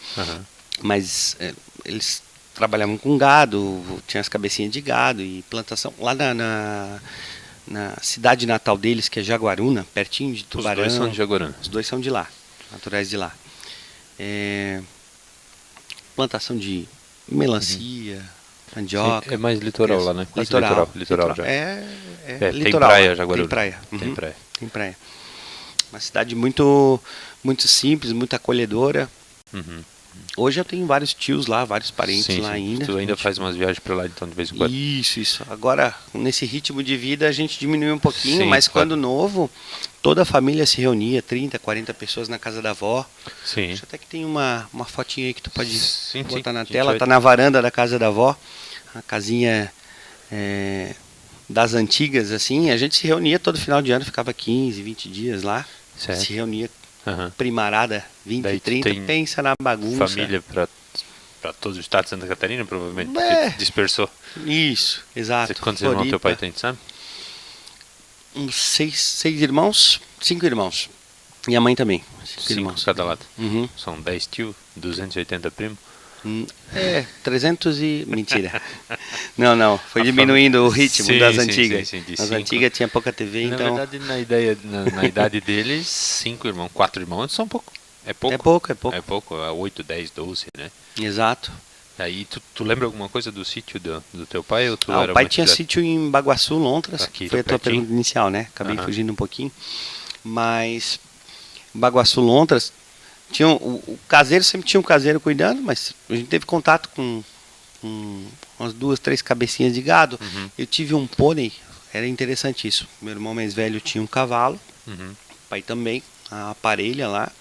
B: Mas eles trabalhavam com gado, tinha as cabecinhas de gado e plantação. Lá na cidade natal deles, que é Jaguaruna, pertinho de Tubarão.
A: Os dois são de Jaguaruna.
B: Os dois são de lá, naturais de lá. Plantação de melancia, mandioca.
A: É mais litoral lá, né? Litoral já.
B: Litoral.
A: Tem praia, Jaguaruna.
B: Tem praia. Uma cidade muito, muito simples, muito acolhedora. Hoje eu tenho vários tios lá, vários parentes lá ainda.
A: Tu ainda faz umas viagens para lá, então, de vez em quando?
B: Isso. Agora, nesse ritmo de vida, a gente diminuiu um pouquinho, mas quando novo, toda a família se reunia, 30, 40 pessoas na casa da avó. Acho até que tem uma fotinha aí que tu pode botar na tela. Tá na varanda da casa da avó. A casinha das antigas, assim, a gente se reunia todo final de ano, ficava 15, 20 dias lá.
A: Certo.
B: Se reunia primarada, 20,
A: Daí tu
B: 30,
A: tem
B: pensa na bagunça.
A: família para todo o estado de Santa Catarina, provavelmente, porque dispersou.
B: Isso, exato.
A: Quantos irmãos teu pai tem, sabe?
B: Uns 6 irmãos, 5 irmãos. E a mãe também. 5 irmãos.
A: Cada lado.
B: Uhum.
A: São 10 tios, 280 primos.
B: 300 e... Mentira. Não. Foi diminuindo o ritmo das antigas.
A: Sim,
B: As antigas tinha pouca TV,
A: na
B: então...
A: verdade, na idade deles, 5 irmãos, 4 irmãos são pouco. É pouco.
B: É pouco.
A: É pouco, 8, 10, 12, né?
B: Exato.
A: Aí tu lembra alguma coisa do sítio do teu pai? Ou tu
B: O
A: era
B: pai
A: muito
B: tinha
A: direto?
B: sítio em Baguaçu, Lontras,
A: Aqui,
B: que foi a tua
A: pertinho.
B: pergunta inicial, né? Acabei fugindo um pouquinho. Mas Baguaçu, Lontras, tinha o caseiro, sempre tinha um caseiro cuidando, mas a gente teve contato com umas 2, 3 cabecinhas de gado. Eu tive um pônei, era interessante isso. Meu irmão mais velho tinha um cavalo, o pai também, a parelha lá.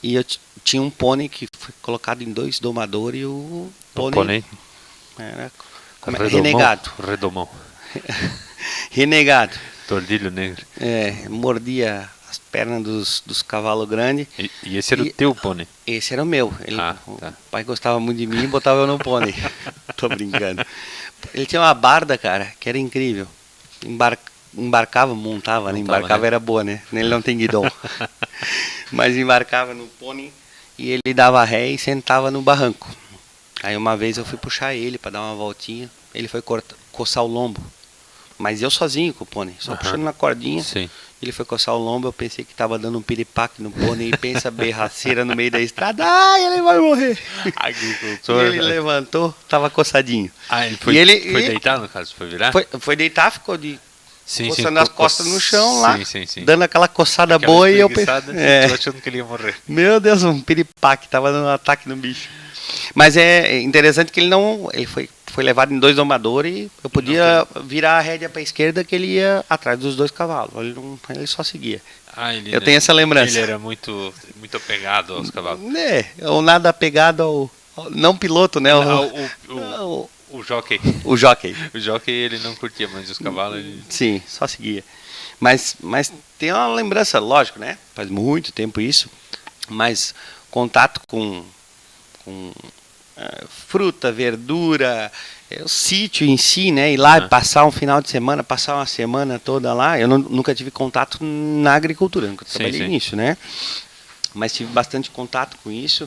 B: E eu tinha um pônei que foi colocado em 2 domadores e o pônei era renegado.
A: Redomão.
B: Renegado.
A: Tordilho negro.
B: Mordia as pernas dos cavalos grandes.
A: E esse era o teu pônei?
B: Esse era o meu. O pai gostava muito de mim e botava eu no pônei. Tô brincando. Ele tinha uma barda, cara, que era incrível. Embarcava, montava, né? Embarcava, né? Era boa, né? Ele não tem guidão. Mas embarcava no pônei e ele dava ré e sentava no barranco. Aí uma vez eu fui puxar ele para dar uma voltinha. Ele foi coçar o lombo. Mas eu sozinho com o pônei, só puxando na cordinha.
A: Sim.
B: Ele foi coçar o lombo, eu pensei que tava dando um piripaque no pônei e pensa berraceira no meio da estrada. Ai, ele vai morrer.
A: Agricultor.
B: E ele levantou, tava coçadinho.
A: Ele foi deitar, no caso, foi virar?
B: Foi deitar, ficou coçando as costas no chão lá, dando aquela coçada
A: aquela
B: boa e eu
A: pensei, tô achando que ele ia morrer.
B: Meu Deus, um piripaque, tava dando um ataque no bicho. Mas é interessante que ele foi levado em 2 domadores e eu podia virar a rédea para a esquerda que ele ia atrás dos 2 cavalos. Ele só seguia.
A: Eu
B: tenho essa lembrança.
A: Ele era muito apegado aos cavalos.
B: Ou nada apegado ao não piloto, né?
A: O jockey.
B: O jockey.
A: O jockey, ele não curtia, mas os cavalos...
B: Sim, só seguia. Mas tem uma lembrança, lógico, né? Faz muito tempo isso. Mas contato com fruta, verdura, o sítio em si, né? Ir lá passar um final de semana, passar uma semana toda lá. Eu nunca tive contato na agricultura, nunca trabalhei nisso, né? Mas tive bastante contato com isso.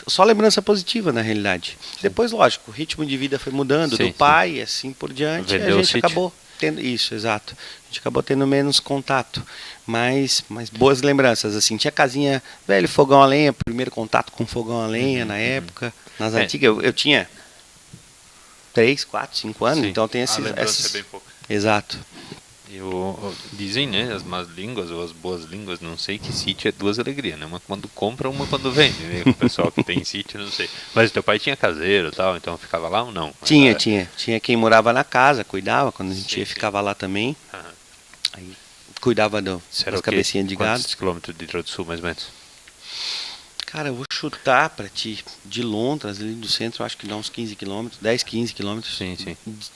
B: Só lembrança positiva, na realidade. Depois, lógico, o ritmo de vida foi mudando do pai e assim por diante.
A: Vendeu
B: a gente acabou tendo isso, exato. A gente acabou tendo menos contato. Mas boas lembranças, assim. Tinha casinha, velho, fogão a lenha, primeiro contato com fogão a lenha na época. Nas antigas, eu tinha 3, 4, 5 anos, então tem esses...
A: é bem pouco.
B: Exato.
A: Dizem, né, as más línguas ou as boas línguas, não sei, que sítio é 2 alegrias, né? Uma quando compra, uma quando vende, né? O pessoal que tem sítio, não sei. Mas o teu pai tinha caseiro e tal, então ficava lá ou não?
B: Tinha quem morava na casa, cuidava, quando a gente ia, ficava lá também. Aí cuidava das cabecinhas de gado.
A: Quantos quilômetros de Rio do Sul, mais ou menos?
B: Cara, eu vou chutar pra ti, de Lontras, ali do centro, eu acho que dá uns 15 quilômetros, 10, 15 quilômetros.
A: Sim.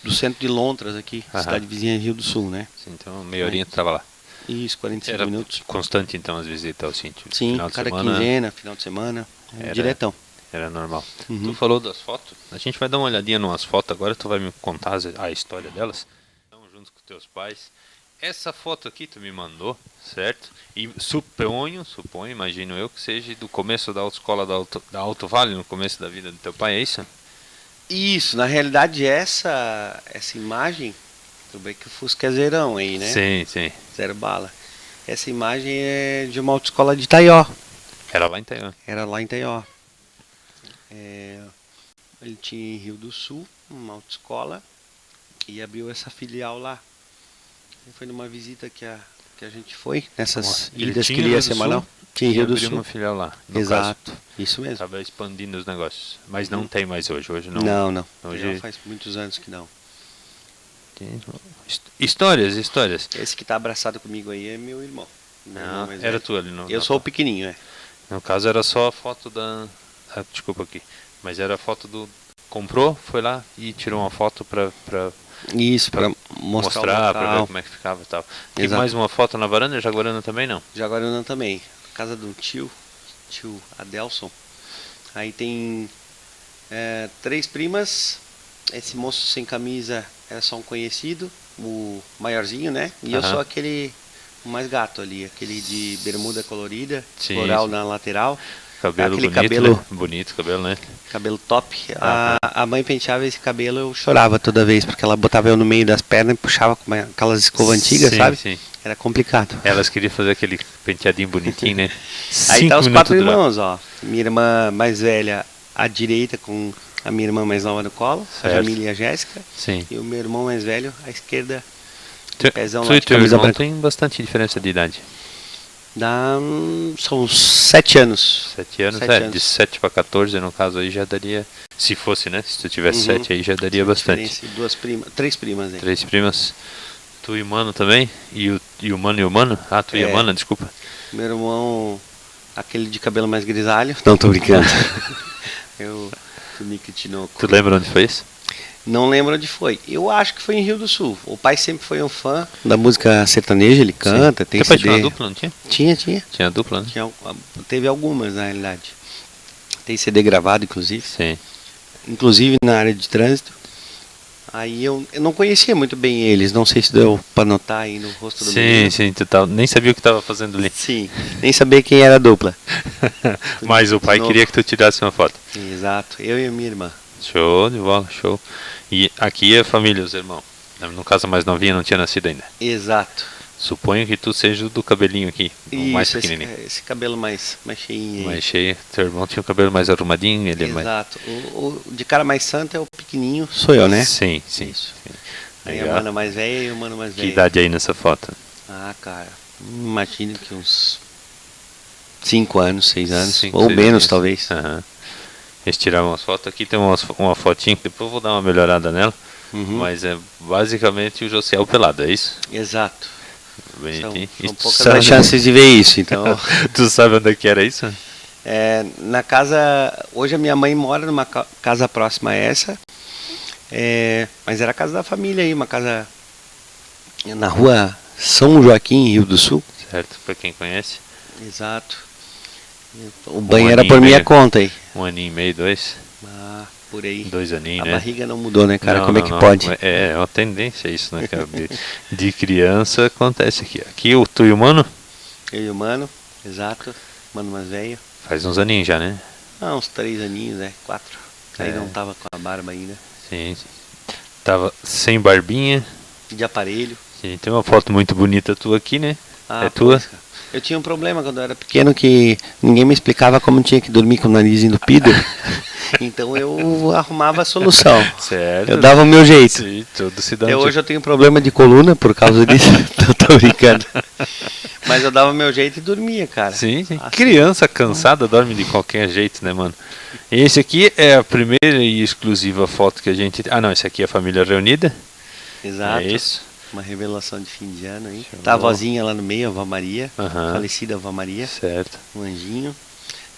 B: Do centro de Lontras aqui, cidade vizinha Rio do Sul, né?
A: Sim, então meia horinha tu tava lá.
B: Isso, 45 minutos.
A: Constante então as visitas ao sítio?
B: Sim, cada quinzena, final de semana, diretão.
A: Era normal. Tu falou das fotos, a gente vai dar uma olhadinha numas fotos agora, tu vai me contar a história delas. Então, junto com teus pais. Essa foto aqui tu me mandou, certo? E suponho, imagino eu, que seja do começo da autoescola da Alto Vale, no começo da vida do teu pai, é isso?
B: Isso, na realidade essa imagem, tudo bem que o Fusca é zerão aí, né?
A: Sim.
B: Zero bala. Essa imagem é de uma autoescola de Itaió.
A: Era lá em Itaió.
B: Era lá em Itaió. Ele tinha em Rio do Sul uma autoescola e abriu essa filial lá. Foi numa visita que a gente foi, nessas idas que ele ia semanal. Tinha em Rio do Sul.
A: uma filial lá.
B: Exato, isso mesmo.
A: Estava expandindo os negócios. Mas não tem mais hoje. Hoje não.
B: Não.
A: Hoje
B: já faz muitos anos que não.
A: Histórias.
B: Esse que está abraçado comigo aí é meu irmão.
A: Não, era tu ali.
B: Eu sou o pequenininho,
A: No caso era só a foto da... desculpa aqui. Mas era a foto
C: comprou, foi lá e tirou uma foto pra
B: Isso, para mostrar
C: pra ver como é que ficava e tal. E
B: Exato.
C: mais uma foto na varanda, Jaguarana também não?
B: Jaguaruna também. Casa do tio Adelson. Aí tem 3 primas. Esse moço sem camisa era só um conhecido, o maiorzinho, né? E eu sou aquele mais gato ali, aquele de bermuda colorida,
C: Sim,
B: floral
C: sim.
B: na lateral.
C: Cabelo
B: Aquele
C: bonito,
B: cabelo-
C: né? Bonito cabelo, né?
B: Cabelo top. A mãe penteava esse cabelo, eu chorava toda vez, porque ela botava eu no meio das pernas e puxava com aquelas escovas antigas,
C: Sim,
B: sabe?
C: sim.
B: Era complicado.
C: Elas queriam fazer aquele penteadinho bonitinho, né?
B: Aí tá os 4
C: durava.
B: irmãos, ó. Minha irmã mais velha à direita com a minha irmã mais nova no colo, a
C: Certo.
B: Jamília e a Jéssica.
C: Sim.
B: E o meu irmão mais velho à esquerda,
C: Tu,
B: pezão
C: tu
B: lá
C: e
B: de
C: teu
B: camisa
C: irmão
B: branca.
C: tem bastante diferença de idade.
B: São 7 anos.
C: 7 anos,
B: 7 anos.
C: de 7 para 14 no caso aí já daria, se fosse, né? Se tu tivesse 7 aí já daria bastante.
B: Diferença, 3 primas aí.
C: 3 primas. Tu e o mano também? E o mano e o mano? Ah, tu e a mana, desculpa.
B: Meu irmão, aquele de cabelo mais grisalho. Não, tô brincando. Eu, Tunique Tinoco.
C: Tu lembra onde foi isso?
B: Não lembro onde foi. Eu acho que foi em Rio do Sul. O pai sempre foi um fã da música sertaneja, ele canta, tem
C: Teu pai tinha
B: CD.
C: uma dupla, não tinha?
B: Tinha.
C: Tinha dupla, né?
B: Teve algumas, na realidade. Tem CD gravado, inclusive.
C: Sim.
B: Inclusive na área de trânsito. Aí eu não conhecia muito bem eles. Não sei se deu pra notar aí no rosto do menino.
C: Sim, tu nem sabia o que tava fazendo ali.
B: Sim, nem sabia quem era a dupla.
C: Mas o pai
B: Novo.
C: queria que tu tirasse uma foto.
B: Exato, eu e a minha irmã.
C: Show de bola, show. E aqui é a família, os irmãos. No caso a mais novinha não tinha nascido ainda.
B: Exato.
C: Suponho que tu seja o do cabelinho aqui, o mais
B: Isso,
C: pequenininho.
B: esse cabelo mais cheinho aí.
C: Mais cheio. Teu irmão tinha o cabelo mais arrumadinho, ele é mais...
B: Exato. O de cara mais santo é o pequenininho, sou eu, né?
C: Sim, sim.
B: Isso.
C: sim.
B: Aí a
C: Legal.
B: mana mais velha e o mano mais
C: Que
B: velho.
C: idade aí nessa foto?
B: Ah, cara, imagina que uns 5 anos, 6 anos,
C: 5,
B: ou
C: 6
B: menos
C: anos.
B: talvez.
C: Aham. Eles tiravam umas fotos. Aqui tem uma fotinha que depois eu vou dar uma melhorada nela.
B: Uhum.
C: Mas é basicamente o Josiel pelado, é isso?
B: Exato. São,
C: Bonitinho. E
B: são
C: tu
B: poucas
C: sabe-
B: as chances de ver isso, então...
C: Tu sabe onde é que era isso?
B: Na casa, hoje a minha mãe mora numa casa próxima a essa, mas era a casa da família aí, uma casa na rua São Joaquim, Rio do Sul.
C: Certo, pra quem conhece.
B: Exato. O banho era
C: aninho
B: por
C: e
B: minha
C: meio.
B: conta aí.
C: 1 aninho e meio, 2.
B: Por aí.
C: 2 aninhos,
B: A
C: né?
B: barriga não mudou, né, cara?
C: Não,
B: Como é
C: não,
B: que
C: não.
B: pode?
C: É uma tendência isso, né, cara? De criança acontece aqui. Aqui o tu e o mano
B: Eu e o mano, exato. Mano mais velho.
C: faz uns aninhos já, né?
B: Uns 3 aninhos, 4. Aí
C: É.
B: não tava com a barba ainda.
C: Sim, sim. Tava sem barbinha.
B: De aparelho.
C: Sim, tem uma foto muito bonita tua aqui, né? É
B: pois,
C: tua?
B: cara. Eu tinha um problema quando eu era pequeno que ninguém me explicava como tinha que dormir com o nariz entupido. Então eu arrumava a solução.
C: Certo.
B: Eu dava o meu jeito.
C: Sim, todo cidadão.
B: Até hoje eu tenho problema de coluna por causa disso. Tô brincando. Mas eu dava o meu jeito e dormia, cara.
C: Sim, sim.
B: Assim.
C: Criança cansada dorme de qualquer jeito, né, mano? Esse aqui é a primeira e exclusiva foto que a gente... Ah, não, esse aqui é a família reunida.
B: Exato.
C: É isso.
B: Uma revelação de fim de ano aí.
C: Show.
B: Tá a vozinha lá no meio, a avó Maria.
C: Aham.
B: Falecida avó Maria.
C: Certo.
B: Um anjinho.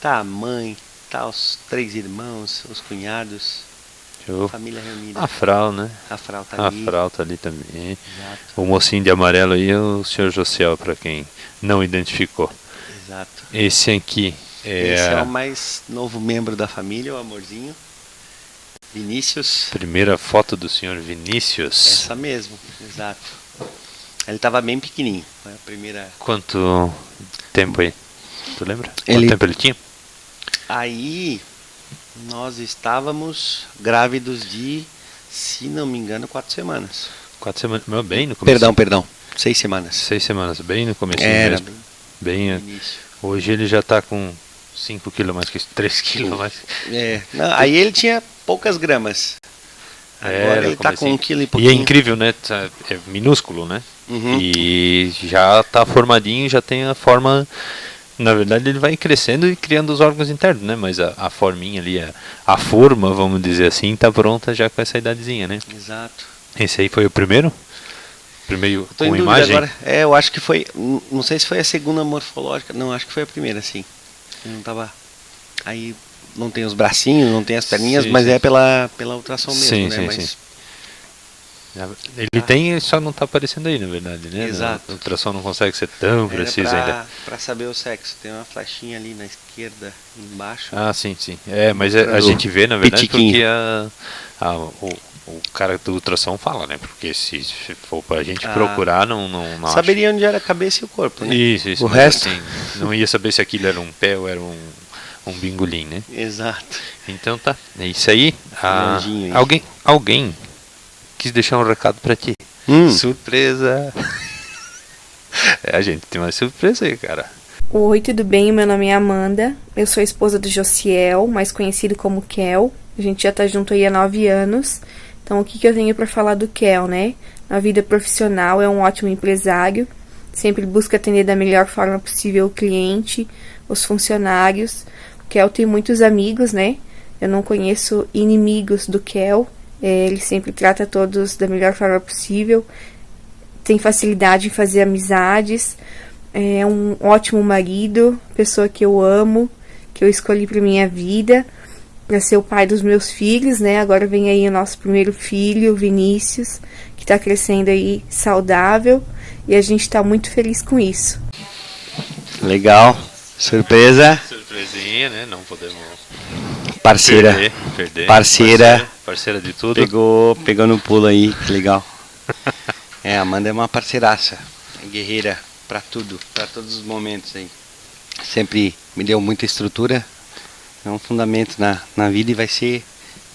B: Tá a mãe, tá os 3 irmãos, os cunhados.
C: Show.
B: Família reunida.
C: A Frau, né?
B: A Frau tá
C: A
B: ali.
C: Frau tá ali também.
B: Exato,
C: O mocinho de amarelo aí é o senhor Josiel, pra quem não identificou.
B: exato.
C: Esse aqui
B: Esse é
C: é
B: o
C: a
B: mais novo membro da família, o amorzinho. Vinícius.
C: primeira foto do senhor Vinícius.
B: Essa mesmo, exato. Ele tava bem pequenininho. Foi a primeira.
C: Quanto tempo aí? Tu lembra? Quanto
B: Ele-
C: tempo ele tinha?
B: Aí nós estávamos grávidos de, se não me engano, 4 semanas.
C: 4 semanas. Meu, bem no começo.
B: Perdão. 6 semanas.
C: 6 semanas, bem no começo
B: Era
C: mesmo. Bem,
B: no início.
C: hoje ele já tá com 5 quilos mais que isso, 3 quilos mais.
B: Não, aí ele tinha poucas gramas. Agora
C: Era
B: ele tá com
C: comecinho.
B: 1 quilo e
C: E
B: pouquinho.
C: é incrível, né? É minúsculo, né?
B: Uhum.
C: E já tá formadinho, já tem a forma. Na verdade, ele vai crescendo e criando os órgãos internos, né? Mas a forminha ali, a forma, vamos dizer assim, tá pronta já com essa idadezinha, né?
B: Exato.
C: Esse aí foi o primeiro? Primeiro
B: Tô em
C: com
B: dúvida
C: imagem?
B: agora. Eu acho que foi. Não sei se foi a segunda morfológica. Não, acho que foi a primeira, sim. Eu não tava. Aí não tem os bracinhos, não tem as perninhas,
C: Sim,
B: mas
C: sim.
B: é pela ultrassom mesmo,
C: Sim,
B: né?
C: sim,
B: Mas
C: sim. Ele tem, só não tá aparecendo aí, na verdade, né?
B: Exato.
C: A ultrassom não consegue ser tão preciso ainda.
B: Para saber o sexo, tem uma flechinha ali na esquerda, embaixo.
C: Ah, sim, sim. Mas a
B: Mostrando
C: gente vê, na verdade,
B: pitiquinho.
C: porque o cara do ultrassom fala, né? Porque se for pra gente procurar, não acha.
B: Saberia onde era a cabeça e o corpo, né?
C: Isso.
B: O
C: mas
B: resto?
C: assim, não ia saber se aquilo era um pé ou era um bingolim, né?
B: Exato.
C: Então tá, é isso aí.
B: Anjinho aí.
C: Alguém quis deixar um recado pra ti. Surpresa! A gente tem uma surpresa aí, cara.
D: Oi, tudo bem? Meu nome é Amanda. Eu sou a esposa do Josiel, mais conhecido como Kel. A gente já tá junto aí há 9 anos. Então, o que eu tenho pra falar do Kel, né? Na vida profissional, é um ótimo empresário. Sempre busca atender da melhor forma possível o cliente, os funcionários. O Kel tem muitos amigos, né? Eu não conheço inimigos do Kel. Ele sempre trata todos da melhor forma possível. Tem facilidade em fazer amizades. É um ótimo marido, pessoa que eu amo, que eu escolhi para minha vida, para ser o pai dos meus filhos, né? Agora vem aí o nosso primeiro filho, Vinícius, que está crescendo aí saudável, e a gente está muito feliz com isso.
B: Legal. Surpresa.
C: Surpresinha, né? Não podemos
B: Parceira.
C: perder. Parceira de tudo.
B: Pegou no pulo aí, que legal. A Amanda é uma parceiraça, guerreira para tudo, para todos os momentos aí. Sempre me deu muita estrutura, é um fundamento na vida e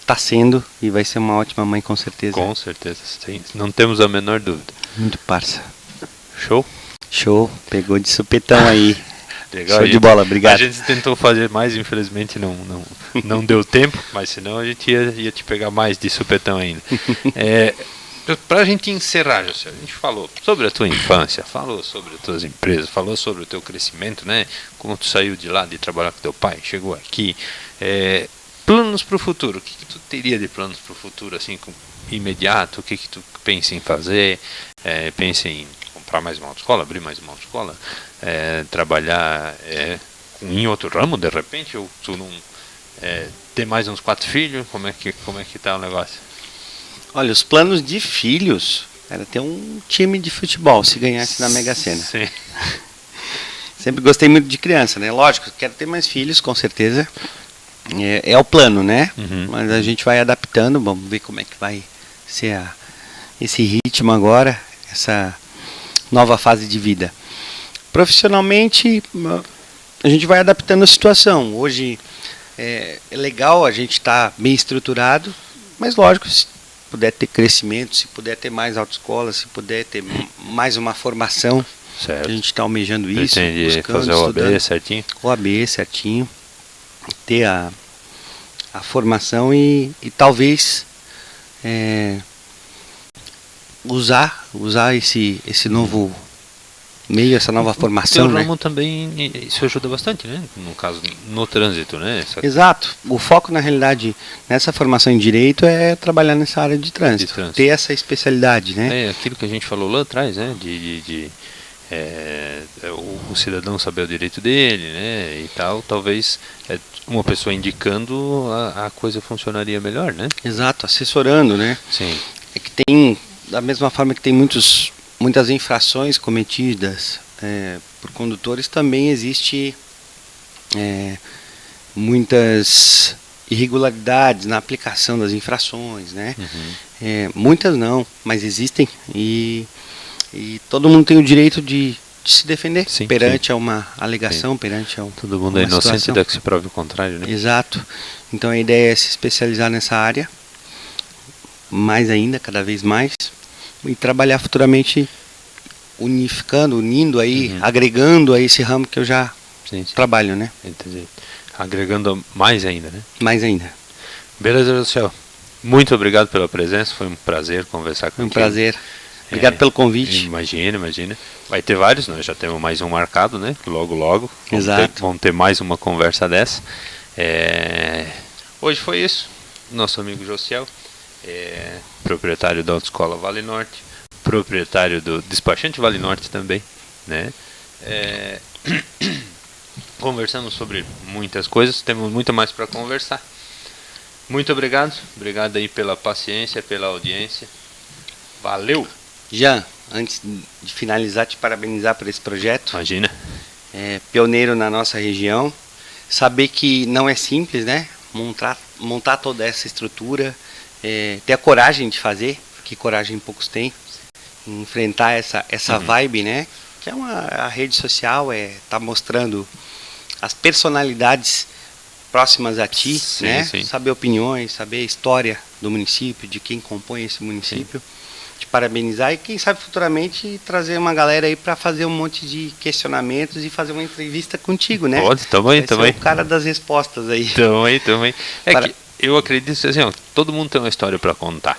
B: tá sendo e vai ser uma ótima mãe com certeza.
C: Com certeza, sim. Não temos a menor dúvida.
B: Muito parça.
C: Show?
B: Pegou de supetão aí.
C: Legal,
B: Show de bola, obrigado.
C: A gente tentou fazer mais, infelizmente não deu tempo, mas senão a gente ia te pegar mais de supetão ainda. Pra gente encerrar, José, a gente falou sobre a tua infância, falou sobre as tuas empresas, falou sobre o teu crescimento, né? Como tu saiu de lá de trabalhar com teu pai, chegou aqui. Planos pro futuro, o que tu teria de planos pro futuro, assim, imediato? O que tu pensa em fazer? Pensa em comprar mais uma autoescola, abrir mais uma autoescola? Trabalhar em outro ramo, de repente? Ou tu não ter mais uns 4 filhos? Como é que tá o negócio?
B: Olha, os planos de filhos era ter um time de futebol, se ganhasse na Mega Sena.
C: Sim.
B: Sempre gostei muito de criança, né? Lógico, quero ter mais filhos, com certeza. É o plano, né?
C: Uhum.
B: Mas a gente vai adaptando, vamos ver como é que vai ser esse ritmo agora, essa nova fase de vida. Profissionalmente, a gente vai adaptando a situação. Hoje é legal a gente estar bem estruturado, mas lógico, se puder ter crescimento, se puder ter mais autoescola, se puder ter mais uma formação,
C: Certo.
B: a gente está almejando isso.
C: Pretende
B: buscando,
C: fazer o OAB
B: estudando.
C: certinho?
B: OAB certinho, ter a formação e talvez usar esse novo meio, essa nova formação,
C: O
B: né?
C: ramo também, isso ajuda bastante, né? No caso, no trânsito, né?
B: Exato. O foco, na realidade, nessa formação em Direito é trabalhar nessa área de trânsito. Ter essa especialidade, né?
C: Aquilo que a gente falou lá atrás, né? O cidadão saber o direito dele, né? E tal, talvez uma pessoa indicando a coisa funcionaria melhor, né?
B: Exato, assessorando, né?
C: Sim.
B: É que tem, da mesma forma que tem muitas infrações cometidas por condutores, também existe muitas irregularidades na aplicação das infrações, né?
C: Uhum.
B: Muitas não, mas existem e todo mundo tem o direito de se defender perante a uma alegação, perante a
C: todo mundo é inocente até que se prove o contrário, né?
B: Exato. Então a ideia é se especializar nessa área, mais ainda, cada vez mais, e trabalhar futuramente unindo aí, agregando a esse ramo que eu já trabalho, né?
C: Entendi. Agregando mais ainda, né?
B: Mais ainda.
C: Beleza, José. Muito obrigado pela presença, foi um prazer conversar contigo.
B: Foi um prazer. Obrigado pelo convite.
C: Imagina. Vai ter vários, nós já temos mais um marcado, né? Logo.
B: Exato.
C: Vamos ter mais uma conversa dessa. Hoje foi isso. Nosso amigo Josiel, proprietário da Autoescola Vale Norte, proprietário do despachante Vale Norte também, né? Conversamos sobre muitas coisas, temos muito mais para conversar. Muito obrigado aí pela paciência, pela audiência. Valeu!
B: Jean, antes de finalizar, te parabenizar por esse projeto.
C: Imagina.
B: Pioneiro na nossa região. Saber que não é simples, né? Montar toda essa estrutura, ter a coragem de fazer, porque coragem poucos têm, enfrentar essa vibe, né? Que é a rede social, tá mostrando as personalidades próximas a ti,
C: sim,
B: né?
C: Sim.
B: Saber opiniões, saber a história do município, de quem compõe esse município. Sim. Te parabenizar e quem sabe futuramente trazer uma galera aí para fazer um monte de questionamentos e fazer uma entrevista contigo, né?
C: Pode, também.
B: O cara das respostas aí.
C: Também. Que eu acredito assim, ó, todo mundo tem uma história para contar,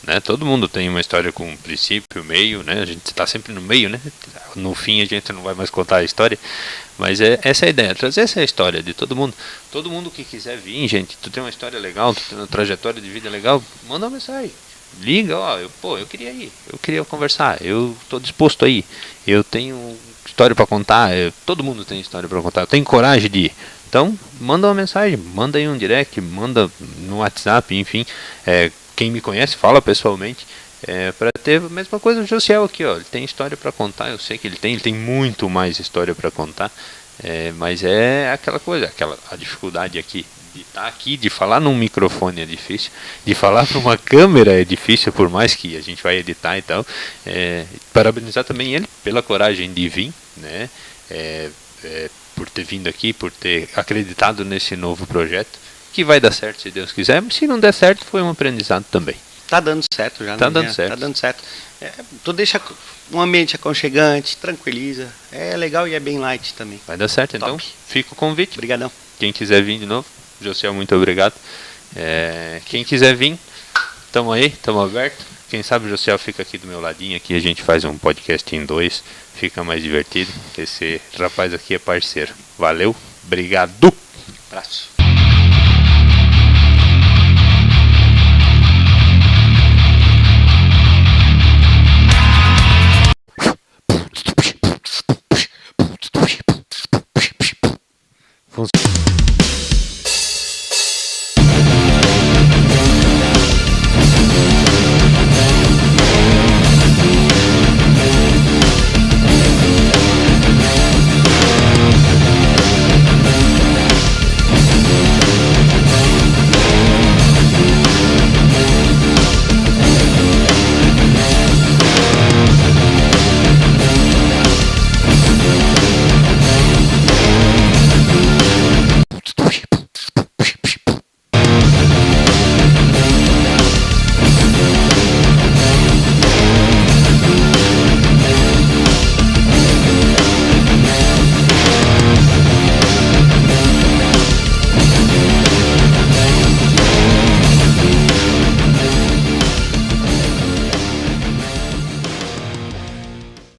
C: né? Todo mundo tem uma história com princípio, meio, né? A gente está sempre no meio, né? No fim a gente não vai mais contar a história, mas essa é a ideia, trazer essa história de todo mundo. Todo mundo que quiser vir, gente, tu tem uma história legal, tu tem uma trajetória de vida legal, manda uma mensagem. Liga, eu queria ir, eu queria conversar, eu estou disposto a ir, eu tenho história para contar, todo mundo tem história para contar, eu tenho coragem de ir. Então, manda uma mensagem, manda aí um direct, manda no WhatsApp, enfim, quem me conhece, fala pessoalmente, para ter a mesma coisa o Josiel aqui, ó, ele tem história para contar, eu sei que ele tem muito mais história para contar, mas é aquela coisa, a dificuldade aqui. De estar aqui, de falar num microfone é difícil, de falar para uma câmera é difícil, por mais que a gente vai editar e tal. Parabenizar também ele pela coragem de vir, né? Por ter vindo aqui, por ter acreditado nesse novo projeto, que vai dar certo se Deus quiser, mas se não der certo foi um aprendizado também.
B: Tá dando certo já,
C: tá
B: né?
C: Dando certo.
B: Tá dando certo. Tu deixa um ambiente aconchegante, tranquiliza, é legal e é bem light também.
C: Vai dar certo,
B: Top.
C: então fica o convite.
B: Obrigadão.
C: Quem quiser vir de novo, Josiel, muito obrigado. Quem quiser vir, estamos aí, estamos abertos. Quem sabe o Josiel fica aqui do meu ladinho, aqui a gente faz um podcast em 2, fica mais divertido. Esse rapaz aqui é parceiro. Valeu, obrigado.
B: Abraço.